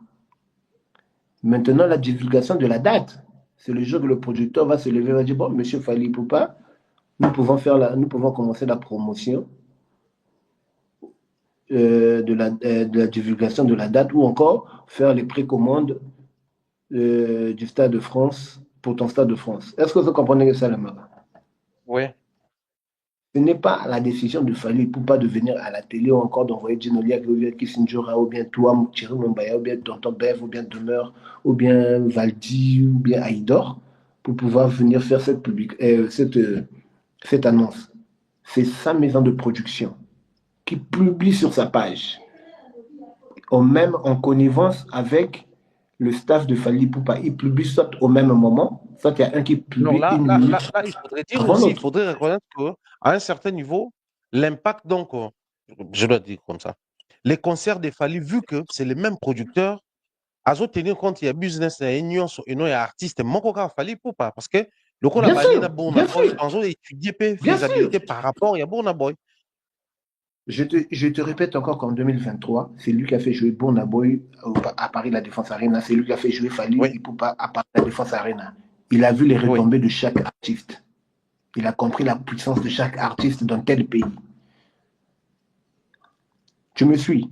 Maintenant, la divulgation de la date, c'est le jour que le producteur va se lever et va dire, bon, monsieur Fally Ipupa, nous pouvons commencer la promotion de la divulgation de la date ou encore faire les précommandes du Stade de France pour ton Stade de France. Est-ce que vous comprenez ça, le matin? Oui. Ce n'est pas la décision de Fally Ipupa de venir à la télé ou encore d'envoyer Djinoliak ou bien Kissinjora ou bien toi, Thierry Mumbaya ou bien Tonton Bev ou bien Demeure ou bien Valdi ou bien Aïdor pour pouvoir venir faire cette annonce. C'est sa maison de production qui publie sur sa page, même en connivence avec le staff de Fally Ipupa. Ils publient soit au même moment, soit il y a un qui publie Non, là, une là, minute là, là, il faudrait dire avant aussi, il l'autre. faudrait reconnaître qu'à un certain niveau, l'impact, donc, je dois dire comme ça, les concerts des Fally, vu que c'est les mêmes producteurs, à tenir compte, il y a business, il y a union, il y a artiste, mon cas Fally Ipupa, parce que le coup, la Bien bannière sûr, Burna bien Boy, sûr, en étudier la bien sûr. faisabilité par rapport à Burna Boy. Je te répète encore qu'en 2023, c'est lui qui a fait jouer Burna Boy à Paris La Défense Arena. C'est lui qui a fait jouer Fally Oui, Ipupa à Paris La Défense Arena. Il a vu les oui, retombées de chaque artiste. Il a compris la puissance de chaque artiste dans tel pays. Tu me suis?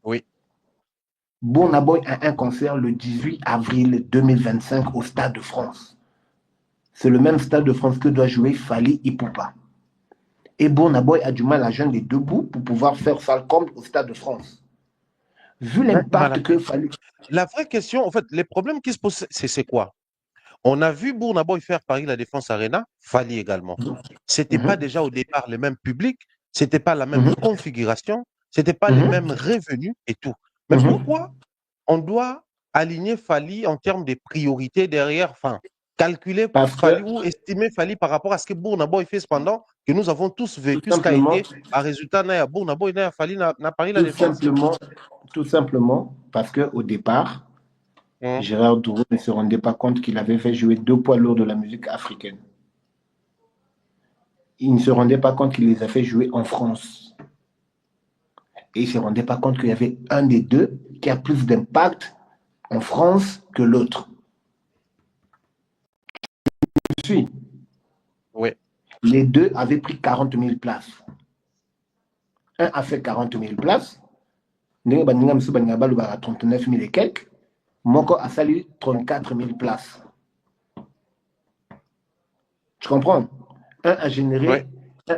oui. Burna Boy a un concert le 18 avril 2025 au Stade de France. C'est le même Stade de France que doit jouer Fally Ipupa. Et Burna Boy a du mal à joindre les deux bouts pour pouvoir faire Falcom au Stade de France. Vu Mais l'impact que Fally... la vraie question, en fait, les problèmes qui se posent, c'est quoi? On a vu Burna Boy faire Paris La Défense Arena, Fally également. C'était pas Mhm, déjà au départ les mêmes publics, c'était pas la même mhm, configuration, c'était pas les mêmes mhm, revenus et tout. Mais mhm. pourquoi on doit aligner Fally en termes de priorités derrière, enfin, calculer Parce Fally que, ou estimer Fally par rapport à ce que Burna Boy fait cependant, que nous avons tous tout vécu ce qu'a simplement, été, à résultat, n'a Burna Boy, n'a Fally, n'a Paris La tout Défense. simplement, tout simplement, parce qu'au départ, Hum, Gérard Dourou ne se rendait pas compte qu'il avait fait jouer deux poids lourds de la musique africaine. Il ne se rendait pas compte qu'il les a fait jouer en France. Et il ne se rendait pas compte qu'il y avait un des deux qui a plus d'impact en France que l'autre. Je suis. oui, Les deux avaient pris 40 000 places. Un a fait 40 000 places. Ndenge baninga misu baninga balobaka 39 000 et quelques. Moko a sali 34 000 places. Tu comprends? Un oui,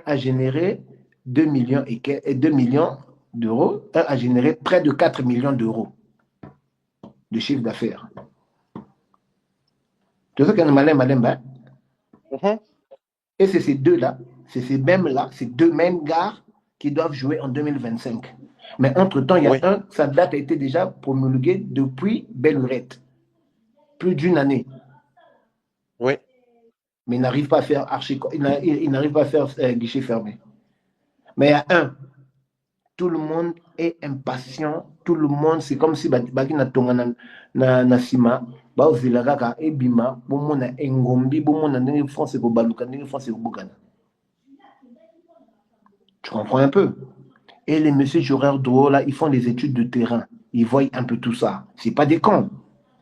a généré 2 millions, et 2 millions d'euros. Un a généré près de 4 millions d'euros de chiffre d'affaires. Tu sais qu'il y a un malin, malin, mhm, et c'est ces deux-là, c'est ces mêmes-là, ces deux mêmes gars qui doivent jouer en 2025. Mais entre-temps, il y a oui, un, sa date a été déjà promulguée depuis belle lurette, plus d'une année. oui. Mais il n'arrive pas à faire il n'arrive pas à faire guichet fermé. Mais il y a un, tout le monde est impatient, tout le monde, c'est comme si baki na tonga na sima, ba ozela kaka ebima, bomona engombi, bomona ndenge France ko baluka, ndenge France ko bukana. Tu comprends un peu? Et les messieurs joueurs de haut, là, ils font des études de terrain. Ils voient un peu tout ça. C'est pas des cons.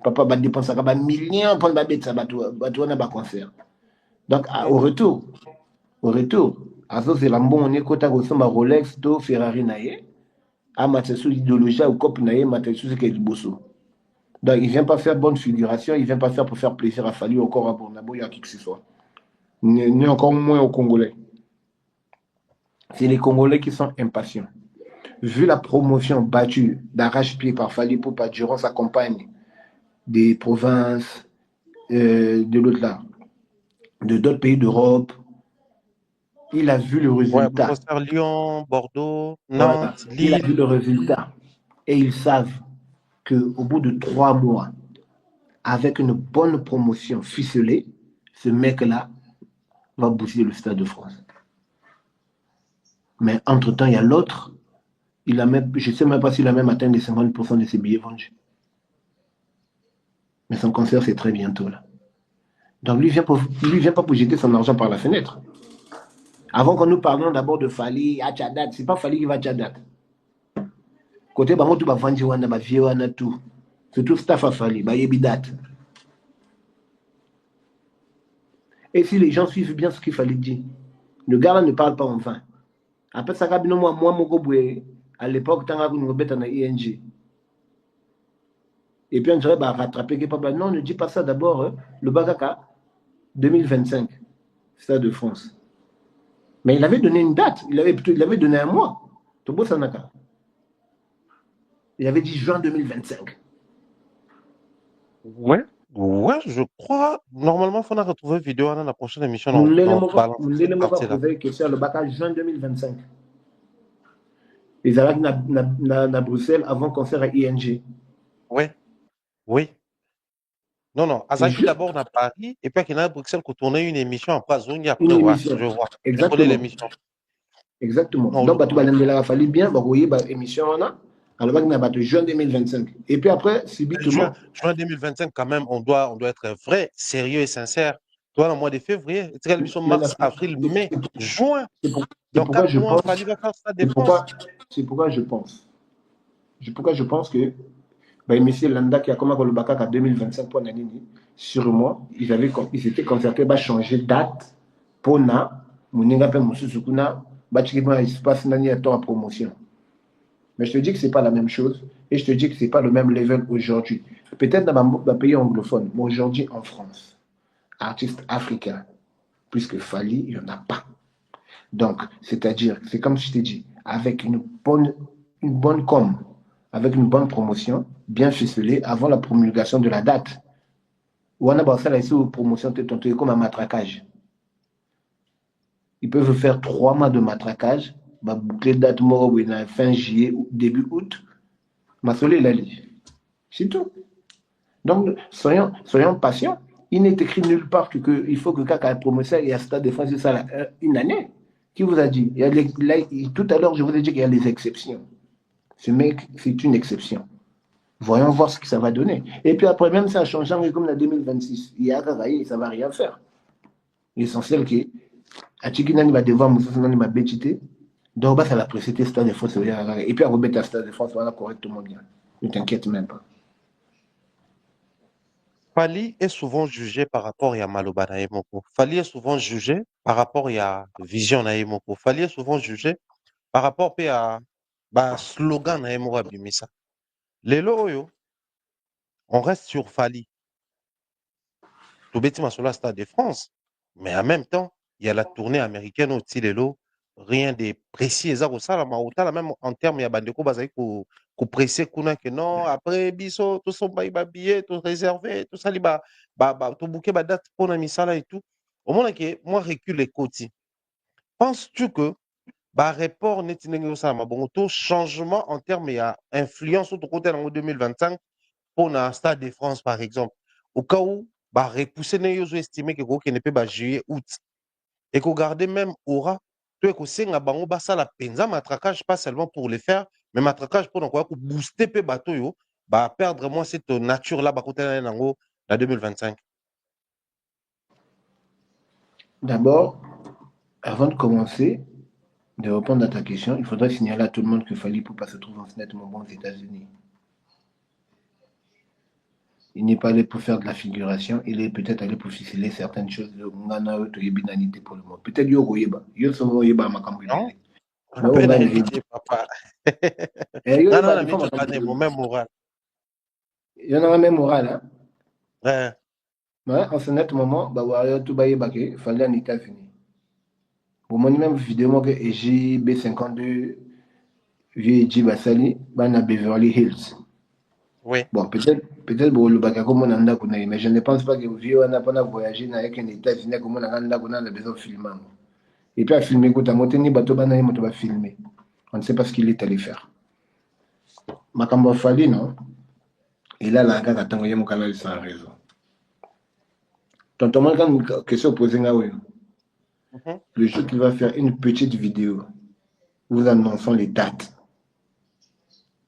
Papa va dépenser un million pour la bête, ça va tout un concert. Donc, au retour, à ça, c'est l'ambon, on est côté à Rolex, to Ferrari, naïe. À Mathieu, l'idéologie, ou cop, naïe, Mathieu, c'est qu'il y a du bosso. Donc, il ne vient pas faire bonne figuration, il ne vient pas faire pour faire plaisir à Fally, encore à Bournabo, il y a qui que ce soit. Ni encore moins aux Congolais. C'est les Congolais qui sont impatients. Vu la promotion battue d'arrache-pied par Fally Ipupa durant sa campagne des provinces de l'autre là, de d'autres pays d'Europe, il a vu le Ouais, résultat. concert Lyon, Bordeaux, Voilà. Nantes, Il a Lille. vu le résultat. Et ils savent qu'au bout de 3 mois, avec une bonne promotion ficelée, ce mec-là va bousiller le Stade de France. Mais entre-temps, il y a l'autre. Je ne sais même pas s'il a même atteint les 50% de ses billets vendus. Mais son concert, c'est très bientôt là. Donc lui, il vient pas pour jeter son argent par la fenêtre. Avant que nous parlions d'abord de Fali, à Tchadat, c'est pas Fali qui va à Tchadat. Côté bango tout va vendre wana ba vie wana tout. Surtout staff à Fali, ba yebi date. Et si les gens suivent bien ce qu'il fallait dire, le gars là ne parle pas en vain. Après ça, moi, Mogobwe, à l'époque, tant que nous bêtes en ING. Et puis on dirait, bah, rattraper que papa. Non, ne dis pas ça d'abord. Le Bagaka, 2025, Stade de France. Mais il avait donné une date, il avait donné un mois. Tobo Sanaka. Il avait dit juin 2025. Ouais, ouais, je crois. Normalement, il faut retrouver une vidéo dans la prochaine émission. Mon On l'élément balance cette va partie-là. prouver que c'est le Bagaka juin 2025. Ils arrivent à Bruxelles avant concert à ING. Oui, oui. Non, non. Azaki juste d'abord à Paris, et puis à Bruxelles, qu'on tournait une émission après Zone, après, une ouais, émission. je vois. Je connais Exactement. l'émission. Exactement. Non, Donc, je tu vois. vas fallu bien, vous voyez, émission, on a. Alors, on a juin 2025. Et puis après, subitement. Juin 2025, quand même, on doit être vrai, sérieux et sincère. Toi, le mois de février, c'est l'émission mars, avril, mai, juin. C'est Donc, pourquoi 4 je mois, pense. il fallait faire sa défense. C'est pourquoi je pense. C'est pourquoi je pense que monsieur Landa qui a commencé le Bakak en 2025 pour Nanini, sûrement, ils étaient concertés à changer date pour na, Mouninga pe Moussoussoukuna, Bachikima espace Nani à temps à promotion. Mais je te dis que ce n'est pas la même chose et je te dis que ce n'est pas le même level aujourd'hui. Peut-être dans un pays anglophone, mais aujourd'hui en France, artiste africain, puisque Fali, il n'y en a pas. Donc, c'est-à-dire, c'est comme je t'ai dit, avec une bonne com, avec une bonne promotion, bien ficelée, avant la promulgation de la date. Ou on a passé la promotion comme un matraquage. Ils peuvent faire 3 mois de matraquage, boucler date mort fin juillet, début août, Massolé l'a dit. C'est tout. Donc, soyons patients. Il n'est écrit nulle part qu'il faut que Kaka promotion et à Stade de France, c'est ça, une année. Qui vous a dit? Tout à l'heure, je vous ai dit qu'il y a les exceptions. Ce mec, c'est une exception. Voyons voir ce que ça va donner. Et puis après, même ça a changé comme en 2026. Il y a Kakaï, ça ne va rien faire. L'essentiel que Achikinani va devoir Moussoussanani va béchiter. Donc, ça va précéder Stade de France. Et puis, à remettre à Stade de France, voilà correctement bien. Ne t'inquiète même pas. Fali est souvent jugé par rapport à Maloba Naemoko. Fali est souvent jugé par rapport à Vision Naemoko. Fali est souvent jugé par rapport à slogan Naemoko Abimisa. Lelo oyo, on reste sur Fali. Tout bêtement sur la Stade de France. Mais en même temps, il y a la tournée américaine au Tilelo. Rien de précis. Même en termes, il y a Bandeko Bazaï pour presser que non, après, biso, tout son bail, billet, tout réservé, tout ça, tout bouquet, date pour la misala et tout. Au moment que moi, recule les côtés. Penses-tu que, rapport net tout changement en termes, il y a influence autre côté en 2025 pour un Stade de France, par exemple, au cas où, repousser les estimé que ne peut pas juillet, août, et qu'on garde même aura, tu que c'est un bango basa la penza matraquage pas seulement pour le faire, mais matraquage pour donc booster pe bateau yo, perdre moi cette nature là côté nango la 2025. D'abord, avant de commencer, de répondre à ta question, il faudrait signaler à tout le monde que Fali Poupa se trouve en fenêtre mon bon aux États-Unis. Il n'est pas allé pour faire de la figuration, il est peut-être allé pour ficeler certaines choses de Ngana Toyebinanité pour le monde. Peut-être Yoruba, Yosomoyeba Makambi. Non, on peut inviter papa. Non, non, mais tu as mon même moral. Il y en a un même moral, hein? Ouais. Ouais, en ce net moment, tout bailler baquet, fallait en États-Unis. Pour mon même vidéo, que B52, vieux Basali, à Beverly Hills. Oui. Bon, peut-être le bac comme on a mais je ne pense pas que vieux n'a pas voyagé avec un États-Unis comme on a besoin de filmer. Et puis à filmer, quand on a bateau va filmer. On ne sait pas ce qu'il est allé faire. Makambo Fali, non? Et là, la gare a envoyé mon canal sans raison. Tonton, moi, quand une question posée là, oui. Mhm. Le jour qu'il va faire une petite vidéo, vous annonçons les dates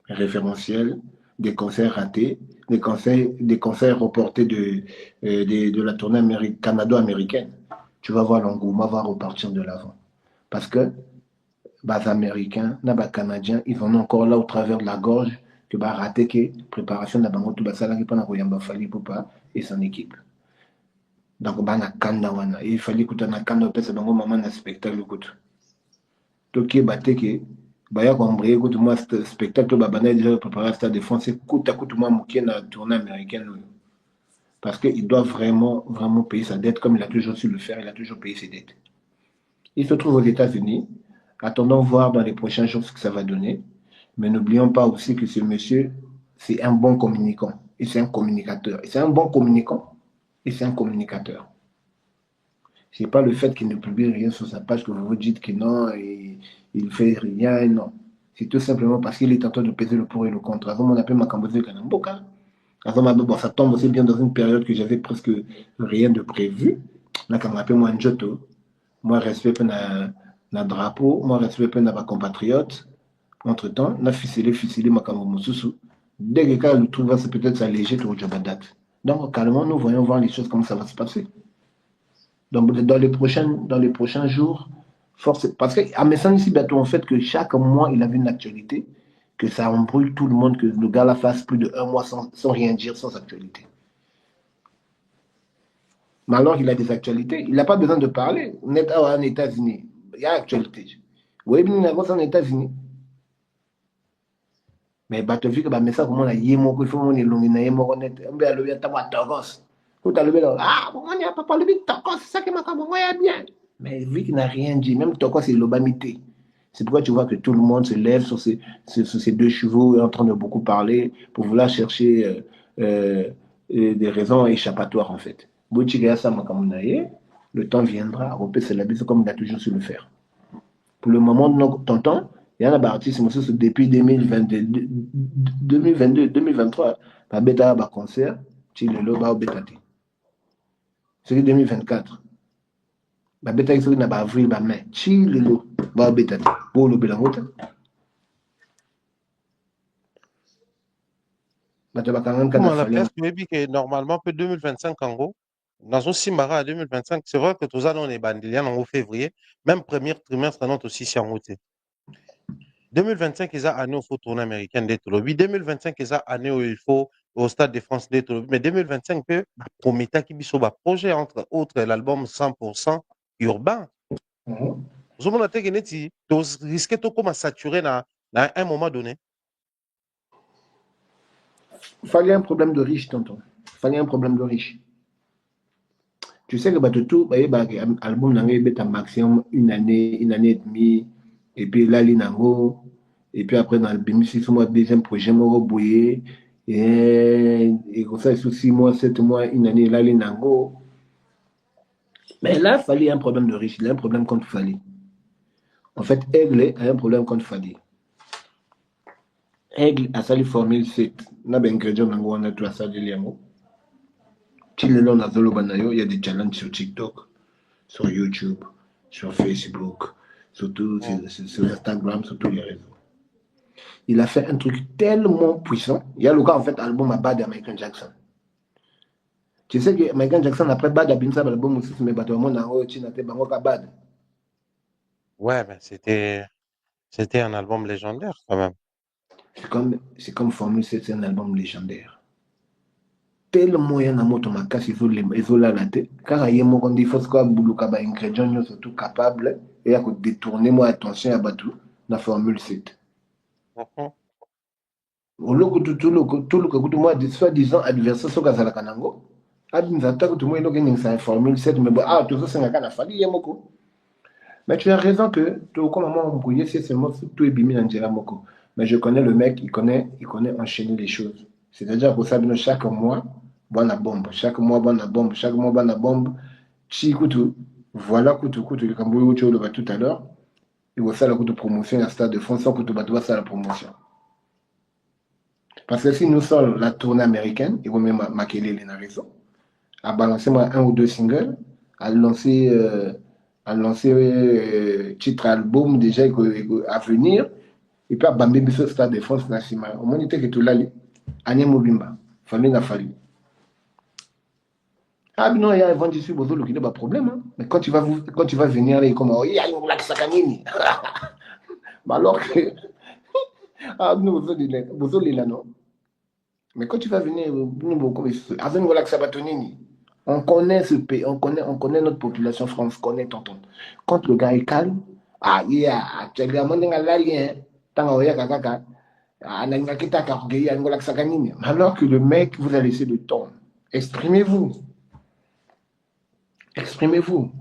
référentielles des concerts ratés, des concerts reportés de la tournée canado-américaine. Tu vas voir l'engouement va repartir de l'avant. Parce que les Américains, les Canadiens, ils en ont encore là au travers de la gorge que va rater que préparation de la banque tout ça là qui pendant Koyamba Fali Poupa et son équipe. Donc bah na kanda wana il fallait que tu na kanda pesa bango maman na spectacle écoute. Toki bateke baya kombré écoute moi spectacle babana déjà préparé à stade de France écoute à moi moké na tournée américaine parce qu'il doit vraiment vraiment payer sa dette comme il a toujours su le faire, il a toujours payé ses dettes. Il se trouve aux États-Unis. Attendons voir dans les prochains jours ce que ça va donner. Mais n'oublions pas aussi que ce monsieur, c'est un bon communicant. Et c'est un communicateur. Et c'est un bon communicant. Et c'est un communicateur. Ce n'est pas le fait qu'il ne publie rien sur sa page que vous vous dites que non, il ne fait rien. Non. C'est tout simplement parce qu'il est en train de peser le pour et le contre. Avant, on appelle Makambozo Kanamboka. Bon, ça tombe aussi bien dans une période que j'avais presque rien de prévu. Là, quand on m'appelle moi Njoto, moi, respect pour na drapeau, moi, respect pour ma compatriote. Entre-temps, on a ficelé Makambo Moussousou. Dès que quand le truc va peut-être s'alléger, tout le date. Donc, calmement, nous voyons voir les choses, comment ça va se passer. Donc, dans les prochains jours, force, parce qu'à Messan ici, bientôt, en fait, que chaque mois, il avait une actualité, que ça embrouille tout le monde, que le gars la fasse plus de 1 mois sans rien dire, sans actualité. Mais alors qu'il a des actualités, il n'a pas besoin de parler. On est aux États-Unis, il y a actualité. Oui, il y a aux États-Unis. Mais bato vu que ba message comment na yemo ko faut mon longi na yemo ko net mbe alobi atama tokos tout alobi là ah bon on y a pas parlé de tokos ça que ma kamo ya bien mais vu qu'il n'a rien dit même tokos c'est l'obamité c'est pourquoi tu vois que tout le monde se lève sur ces deux chevaux et est en train de beaucoup parler pour vouloir chercher des raisons échappatoires en fait Boutiga ça ma kamo na ye le temps viendra on peut se laver comme il a toujours su le faire pour le moment tonton il y en a des artistes depuis 2022, 2023, il y a un concert, il y a un c'est 2024. Il y a un avril, mai, il y a un pour le Bélangote. Normalement, peut 2025 en gros. Dans un Simbara à 2025, c'est vrai que tous les est bandiliens en février, même premier trimestre, non aussi si en route. 2025, ils ont année où il faut tourner américaine d'être lobby. 2025, ils ont année où il faut au Stade de France d'être lobby. Mais 2025, peut promettre qu'il y ait un projet, entre autres, l'album 100% urbain. Vous avez risqué de comment saturer à un moment donné. Il fallait un problème de riche, tonton. Il fallait un problème de riche. Tu sais que tout, l'album n'a un maximum une année et demie. Et puis là, l'inango. Et puis après, dans le BMC, c'est mon deuxième projet, mon bouillé. Et comme ça, sous 6 mois, 7 mois, une année, là, l'inango. Mais là, il fallait un problème de riche. Il a un problème contre Fali. En fait, Aigle a un problème contre Fali. Aigle a sali formule 7. On a un ingrédient dans on a tout à ça de liamo. Il y a des challenges sur TikTok, sur YouTube, sur Facebook, surtout sur Instagram, sur tous les réseaux. Il a fait un truc tellement puissant. Il y a le cas, en fait, album à bas de Michael Jackson. Tu sais que Michael Jackson, après bad, a bien ça, l'album aussi, mais bah, tout le monde a été bad. Ouais, mais c'était un album légendaire quand même. C'est comme Formule 7, c'est un album légendaire. Tellement il y a un moto ma casse ils ont la tête car il y a mon dit faut que buluka ba ingrédients surtout capable et à détourner moi attention à batu la Formule 7. Au logo tout le que moi soi-disant adversaire so kazala kanango adinzata que tout moi il c'est Formule 7 mais bon ah tout ça c'est ngaka na fali yemoko. Mais tu as raison que tout comme maman on brouillé c'est seulement tout est bimi dans moko. Mais je connais le mec, il connaît enchaîner les choses. C'est-à-dire pour ça chaque mois bonne bombe, chaque mois bonne bombe, chaque mois bonne bombe. Chi kutu, voilà kutu le Cambouille où le va tout à l'heure. Il va faire la kutu promotion à Stade de France sans kutu va faire la promotion. Parce que si nous sommes la tournée américaine, il va même maquiller les raisons. à balancer moi, un ou deux singles, à lancer titre album déjà à venir, et puis à bamber biso Stade de France nationale. Au moins, il était que tout là, Agnès Mobimba, famille n'a fallu. Ah, mais non, il y a un vendu sur Bozo, il n'y a pas de problème. Hein. Mais quand tu vas venir, là, il est comme, oh, il y a une blague sacanine. Alors que, ah, nous, Bozo, il est là, non. Mais quand tu vas venir, nous, avec Sabatonini, on connaît ce pays, on connaît notre population France, connaît tonton. Quand le gars est calme, ah, il y a, tu as dit, tant qu'il y a kaka, alors que le mec vous a laissé le temps. Exprimez-vous. Exprimez-vous.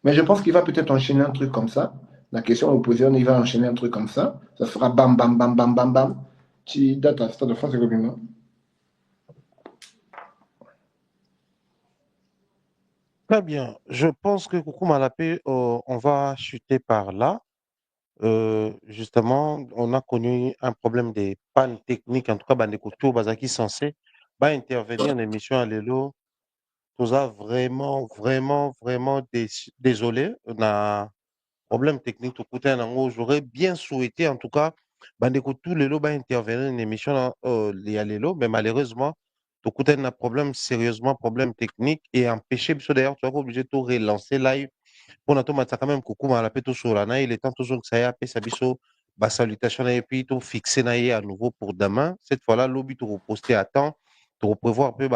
Mais je pense qu'il va peut-être enchaîner un truc comme ça. La question est posée, il va enchaîner un truc comme ça. Ça sera bam, bam, bam, bam, bam, bam. Tu dates à Stade de France, c'est combien? Très bien. Je pense que Coucou Malapé, on va chuter par là. Justement, on a connu un problème des pannes techniques, en tout cas, Bandeko Tour Bazaki censé intervenir dans l'émission à Lelo. Nous a vraiment, vraiment, vraiment désolé. On a problème technique tout côté nango. J'aurais bien souhaité, en tout cas, Bandeko tout Lelo intervenir dans l'émission à Lelo, mais malheureusement, tout côté un problème, sérieusement, problème technique et empêché, d'ailleurs, tu vas pas obligé de tout relancer live mpona tomatisa quand même kokuma na mpe tosola na ye le temps tozongisa ye apesa biso basalutation na ye puis tofixe na ye à nouveau pour demain cette fois là lobi tokoposte à temps tokoprévoir mpe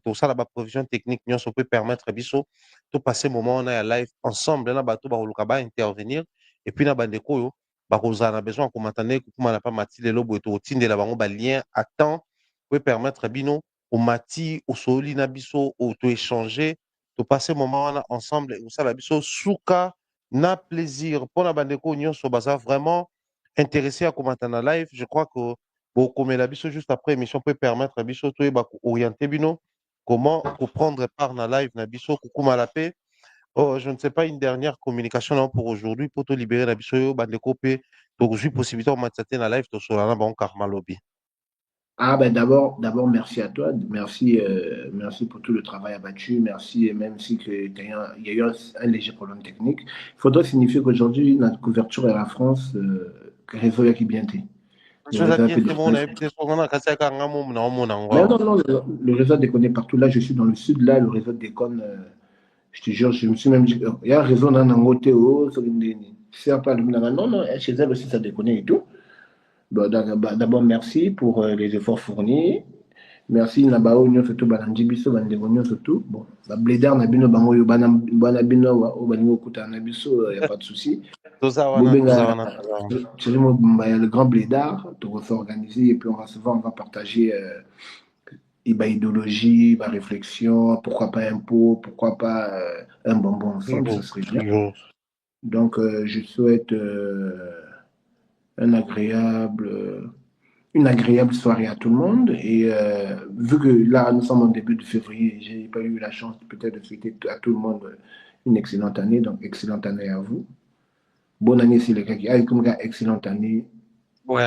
tosala baprovision technique nyonso peut permettre biso topase moment wana ya live ensemble na bato bakoluka baintervenir et puis na bandeko oyo bakozala na besoin ya komata nde kokuma na mpa mati lelo boye tokotindela bango balien à temps peut permettre bino omati osoli na biso toéchanger topase moment wana ensemble osala biso suka na plaisir mpona bandeko nyonso baza vraiment intéressé à komata na live je crois que bokomela biso juste après émission peut permettre biso toyeba koorienter bino comment prendre part na live na biso kokumala pe oh, je ne sais pas une dernière communication non pour aujourd'hui pour te libérer na biso yo bandeko pe tozwi possibilité komatisa te na live tosola na bango karma lobby. Ah ben d'abord merci à toi, merci pour tout le travail abattu, merci même si il y a eu un léger problème technique. Il faudrait signifier qu'aujourd'hui notre couverture est la France, que réseau qui bien été. Le réseau a peu de mais non, le réseau déconne partout. Là, je suis dans le sud, là, le réseau déconne. Je te jure, je me suis même dit, il y a un réseau dans Nangote, c'est pas non, chez elle aussi ça déconne et tout. Bon, d'abord, merci pour les efforts fournis. Merci Nabao Nyo surtout Bananji Biso Bandego Nyo surtout. Bon, la blédard Nabino Bango yo Banabino au Bango Kuta Nabiso, il n'y a pas de souci. Bobenga, c'est le grand blédard, on va s'organiser et puis on va partager idéologie, réflexion, pourquoi pas un pot, pourquoi pas un bonbon ensemble, ça serait bien. Donc je souhaite une agréable soirée à tout le monde. Et vu que là, nous sommes en début de février, je n'ai pas eu la chance peut-être de souhaiter à tout le monde une excellente année. Donc, excellente année à vous. Bonne année si les gars qui comme ça, excellente année. Ouais,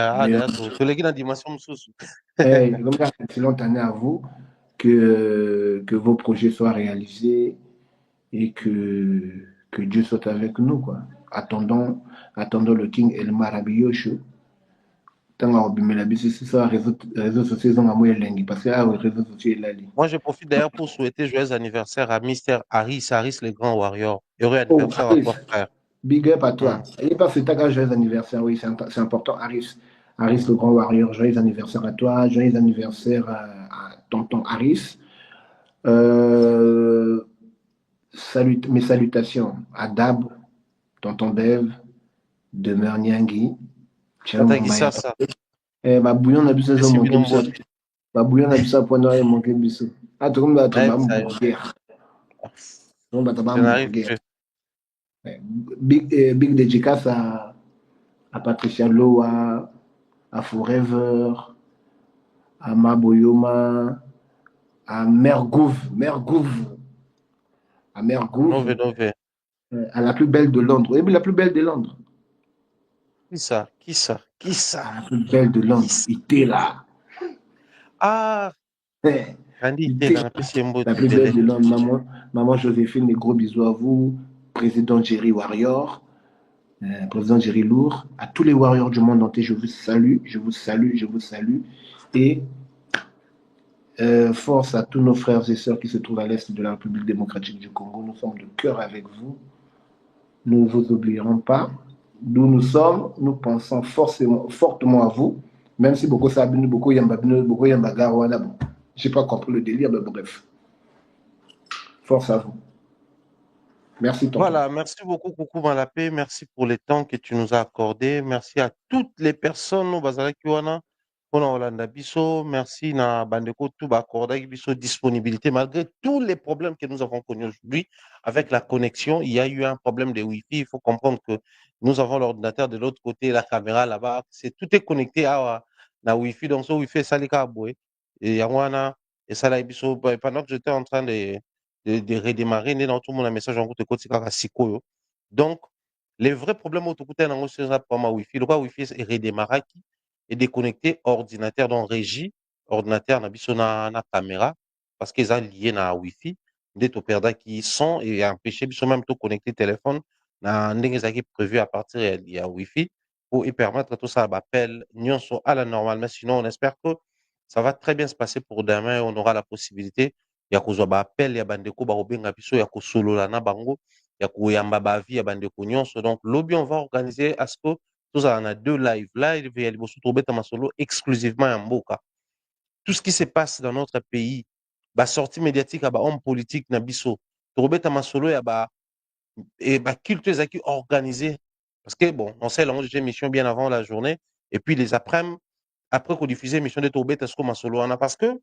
excellente année à vous. Que vos projets soient réalisés et que Dieu soit avec nous, quoi. Attendons le King El Marabillocho. Moi, je profite d'ailleurs pour souhaiter joyeux anniversaire à Mister Harris, Harris le grand warrior. Heureux Oh, anniversaire Harris, à toi, frère. big up à toi. Et pas c'est ta joyeux anniversaire, oui, c'est important. Harris, Harris le grand warrior, joyeux anniversaire à toi, joyeux anniversaire à tonton Harris. Mes salutations à Dab, tonton Bev, demeure Nyangui. Bouillon a bu ça, bouillon a bu ça pour nous manquer biso. Ah, tout le monde va guerre. Big dédicace à Patricia Loa, à Forever, à Maboyoma, à Mère Gouve, à Mère Gouve, à la plus belle de Londres. Oui, mais la plus belle de Londres. Qui ça? La plus belle de Londres, Itera. Ah, Candidat dans la PCMBO La du plus belle Belé. de l'homme, maman Joséphine, des gros bisous à vous. Président Jerry Warrior, président Jerry Lourd, à tous les Warriors du monde entier, je vous salue, je vous salue, je vous salue. Et force à tous nos frères et sœurs qui se trouvent à l'est de la République démocratique du Congo. Nous sommes de cœur avec vous. Nous ne vous oublierons pas. D'où nous sommes, nous pensons fortement à vous, même si beaucoup savent, beaucoup yambabino, beaucoup yambagarouana. Bon, je n'ai pas compris le délire, mais bref. Force à vous. Merci, tonton. Voilà, merci beaucoup, Coucou Malapé. Merci pour le temps que tu nous as accordé. Merci à toutes les personnes au Bazala Kiwana, on Olanda Bisso. Merci na Bandeko Touba accordé Bisso disponibilité. Malgré tous les problèmes que nous avons connus aujourd'hui avec la connexion, il y a eu un problème de Wi-Fi. Il faut comprendre que nous avons l'ordinateur de l'autre côté, la caméra là-bas. Tout est connecté à la Wi-Fi. Donc, ce Wi-Fi, ça les Kaboué. Et Yawana, et ça là, Bisso, pendant que j'étais en train de redémarrer, dans tout le monde a un message en route de côté Sikoyo. Donc, les vrais problèmes au Tokuta dans le programme Wi-Fi, le Wi-Fi est redémarré et déconnecté ordinateur dans régie, ordinateur na caméra, parce qu'ils sont liés à Wi-Fi, des opérateurs qui sont et empêcher biso même de connecter téléphone, na ndenge prévu à partir de Wi-Fi, pour y permettre tout ça, appel, nyonso à la normale. Mais sinon, on espère que ça va très bien se passer pour demain, on aura la possibilité ya kozwa appel ya bandeko bakobenga biso ya kosolola na bango ya koyamba bavi ya bandeko nyonso. Donc lobby on va organiser à ce que tous en a deux live ya liboso tobeta masolo exclusivement ya mboka, tout ce qui se passe dans notre pays, sortie médiatique ya homme politique na biso tobeta masolo ya et culte ezaki organisé, parce que bon on sait l'ange émission bien avant la journée et puis les après qu'on diffuse émission de tobeta ce masolo ana, parce que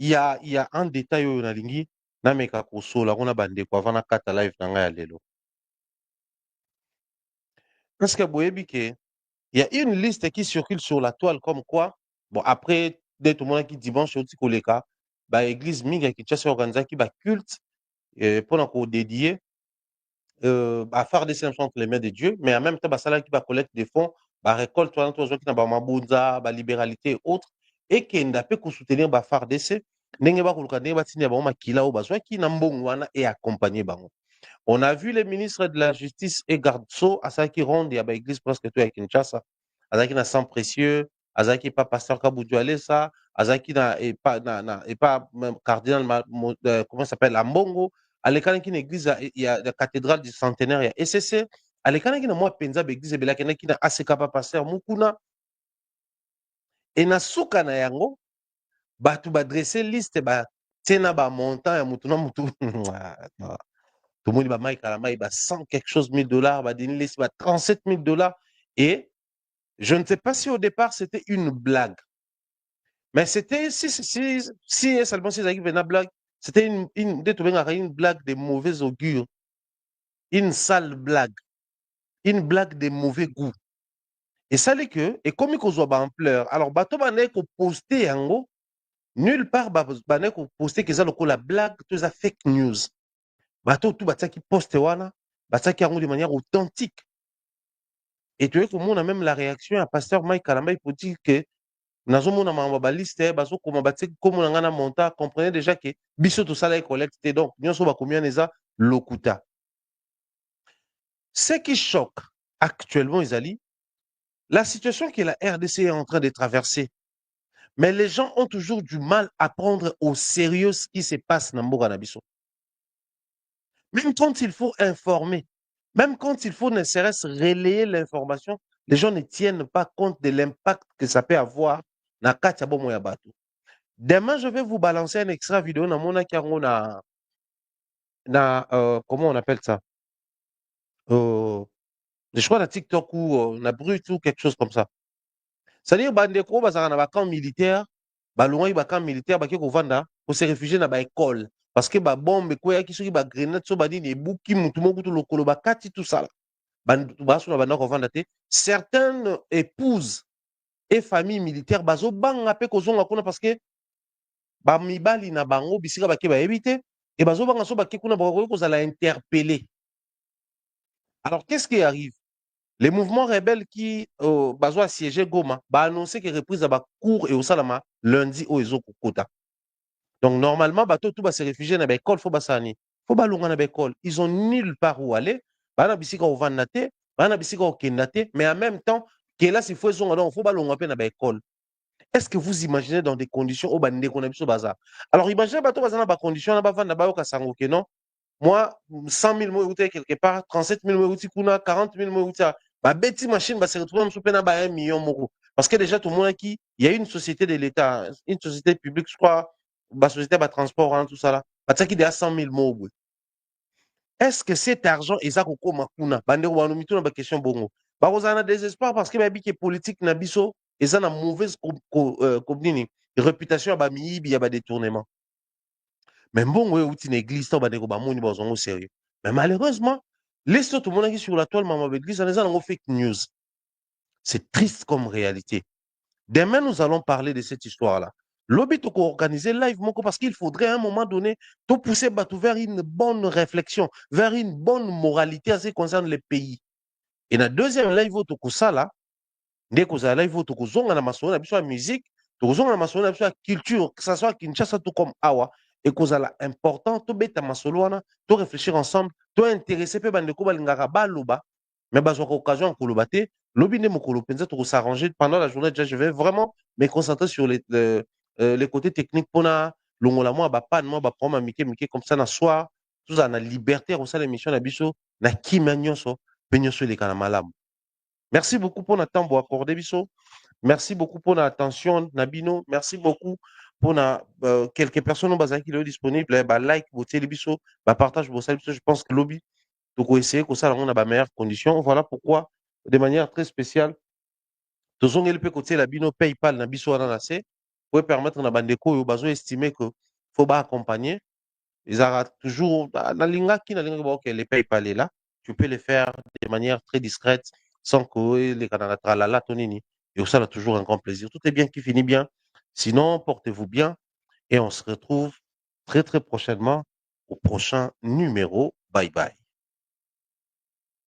il y a un détail oyo nalingi nameka kosola kuna bandeko avant nakata live na ngai ya lelo, parce que boyebi ke il y a une liste qui circule sur la toile comme quoi, bon après dès tout le monde qui dimanche oti koleka ba église mingi ya Kinshasa organisaki ba culte pour ko dédier FARDC entre les mains de Dieu, mais en même temps basalaki ba collecte de fonds, ba récolte wana to zoki na ba mabunza ba libéralité et autres, et kenda pe ko soutenir ba FARDC ndenge bakoluka ndenge batinda bango makila oyo bazwaki na mbongo wana et accompagner bango. On a vu les ministres de la Justice et Garde-Sceaux à ça qui rendent à l'église presque tout à Kinshasa, à ça qui n'a sang précieux, à ça qui pas pasteur Kaboudio Alessa, à ça qui n'a et pas même cardinal comment ça s'appelle, Ambongo, à l'école qui une église, il y a la cathédrale du centenaire, il y a SCC, à l'école qui n'a moi penza église et belakena qui n'a assez capable pasteur Mukuna, et na souka na yango, tu vas dresser liste, tena ba montant ya mutu na mutu. Tout le monde va Mike 100 quelque chose $1000, va donner 37 $000. Et je ne sais pas si au départ c'était une blague, mais c'était si seulement si une blague, c'était une blague de mauvais augure, une sale blague, une blague de mauvais goût. Et ça l'est que, et comme il y a ampleur, alors bateau bané ko poster yango, nulle part bané ko poster que ça la blague, tout ça fake news. Bateau tout batia qui poste wana, batia qui de manière authentique. Et tu vois comment on a même la réaction à pasteur Mike Kalamba pour dire que nazo mona mamba baliste bazo koma batie comme on a monta, comprenez déjà que biso tout ça là collecte, donc nyonso ba combien neza lokuta. Ce qui choque actuellement Isali, la situation que la RDC est en train de traverser, mais les gens ont toujours du mal à prendre au sérieux ce qui se passe dans Mboka na biso. Même quand il faut informer, même quand il faut ne serait-ce relayer l'information, les gens ne tiennent pas compte de l'impact que ça peut avoir na kati ya bomo ya bato. Demain, je vais vous balancer un extra vidéo na mona kiango comment on appelle ça? Je crois na TikTok ou na Brut ou quelque chose comme ça. C'est-à-dire bandeko bazaka na ba camp militaire, balongaki ba camp militaire baki kovanda pour se réfugier na ba école parce que ba bombe ko yaki soki ba grenade so badi ne buki mutu moko to lokolo bakati tout ça. Certaines épouses et familles militaires bazo banga pe kozonga kuna parce que ba mibali na bango bisika bake ba éviter et bazo banga so bake kuna ba kozala interpeller. Alors qu'est-ce qui arrive? Les mouvements rebelles qui bazo assiégé Goma ba annoncer que reprise ba cours et au salama lundi au ezokokota. Donc, normalement, bateau, tout va se réfugier dans l'école, faut basani. Faut balonga dans l'école. Ils ont nulle part où aller. Bana bisika au vanate, bana bisika au kendate, mais en même temps, que là, s'il faut balonga dans l'école. Est-ce que vous imaginez dans des conditions où bande qu'on a besoin bazar? Alors, imaginez bateau bazana ba condition na ba vanda ba ka sango que non. Moi, 100 000 mots quelque part, 37 000 mots kuna, 40 000 mots ba bêti machine va se retrouver en soupena ba 1 million moko. Parce que déjà, tout le monde qui, il y a une société de l'État, une société publique, je crois, la société de transport, hein, tout ça là, parce qu'il y a 100 000 mots. Est-ce que cet argent est ça qu'on makuna? Bande ou anu mitu na ba question bongo. Ba ozana désespoir parce que ba bi que politique na biso, et ça na mauvaise réputation ba miibi ya ba détournement. Mais bon, ouais, ou une église, ça, bah, des gars, ils sont au sérieux. Mais malheureusement, les autres, tout le monde qui sur la toile, maman, l'église, on est dans fake news. C'est triste comme réalité. Demain, nous allons parler de cette histoire-là. Lobby, tu organiser live, parce qu'il faudrait à un moment donné, tout pousser vers une bonne réflexion, vers une bonne moralité en ce qui concerne les pays. Et la deuxième live, tu ça là, dès que vous allez live, tu na maçon, la musique, tu na maçon, la culture, que ce soit Kinshasa, tout comme Awa, et que ça important, tu bête masoloana, tu réfléchir ensemble, tu intéressé peu bande ko balingara baloba, mais bazwa occasion ko lobate, lobi ne mokolo penza tu s'arranger pendant la journée déjà je vais vraiment me concentrer sur les côtés techniques pour na longola moi ba pas moi ba prendre mike comme ça na soir, tout ça na liberté comme ça l'émission na biso na kimanyoso, penyoso les kana malamu. Merci beaucoup pour notre temps pour accorder biso. Merci beaucoup pour l'attention, Nabino. Merci beaucoup pour quelques personnes qui sont disponibles. Like, vous télébiso, partage, vous je pense que lobby, donc essayer que ça, on a de meilleures conditions. Voilà pourquoi, de manière très spéciale, tous on peut côté la bino PayPal, Nabiso Ananase, pour permettre à Bandeko, au besoin estimer que faut pas accompagner. Ils auront toujours, dans l'inga qui, ok, les PayPal est là, tu peux les faire de manière très discrète, sans que les canards la tonini. Et ça, a toujours un grand plaisir. Tout est bien qui finit bien. Sinon, portez-vous bien et on se retrouve très, très prochainement au prochain numéro. Bye bye.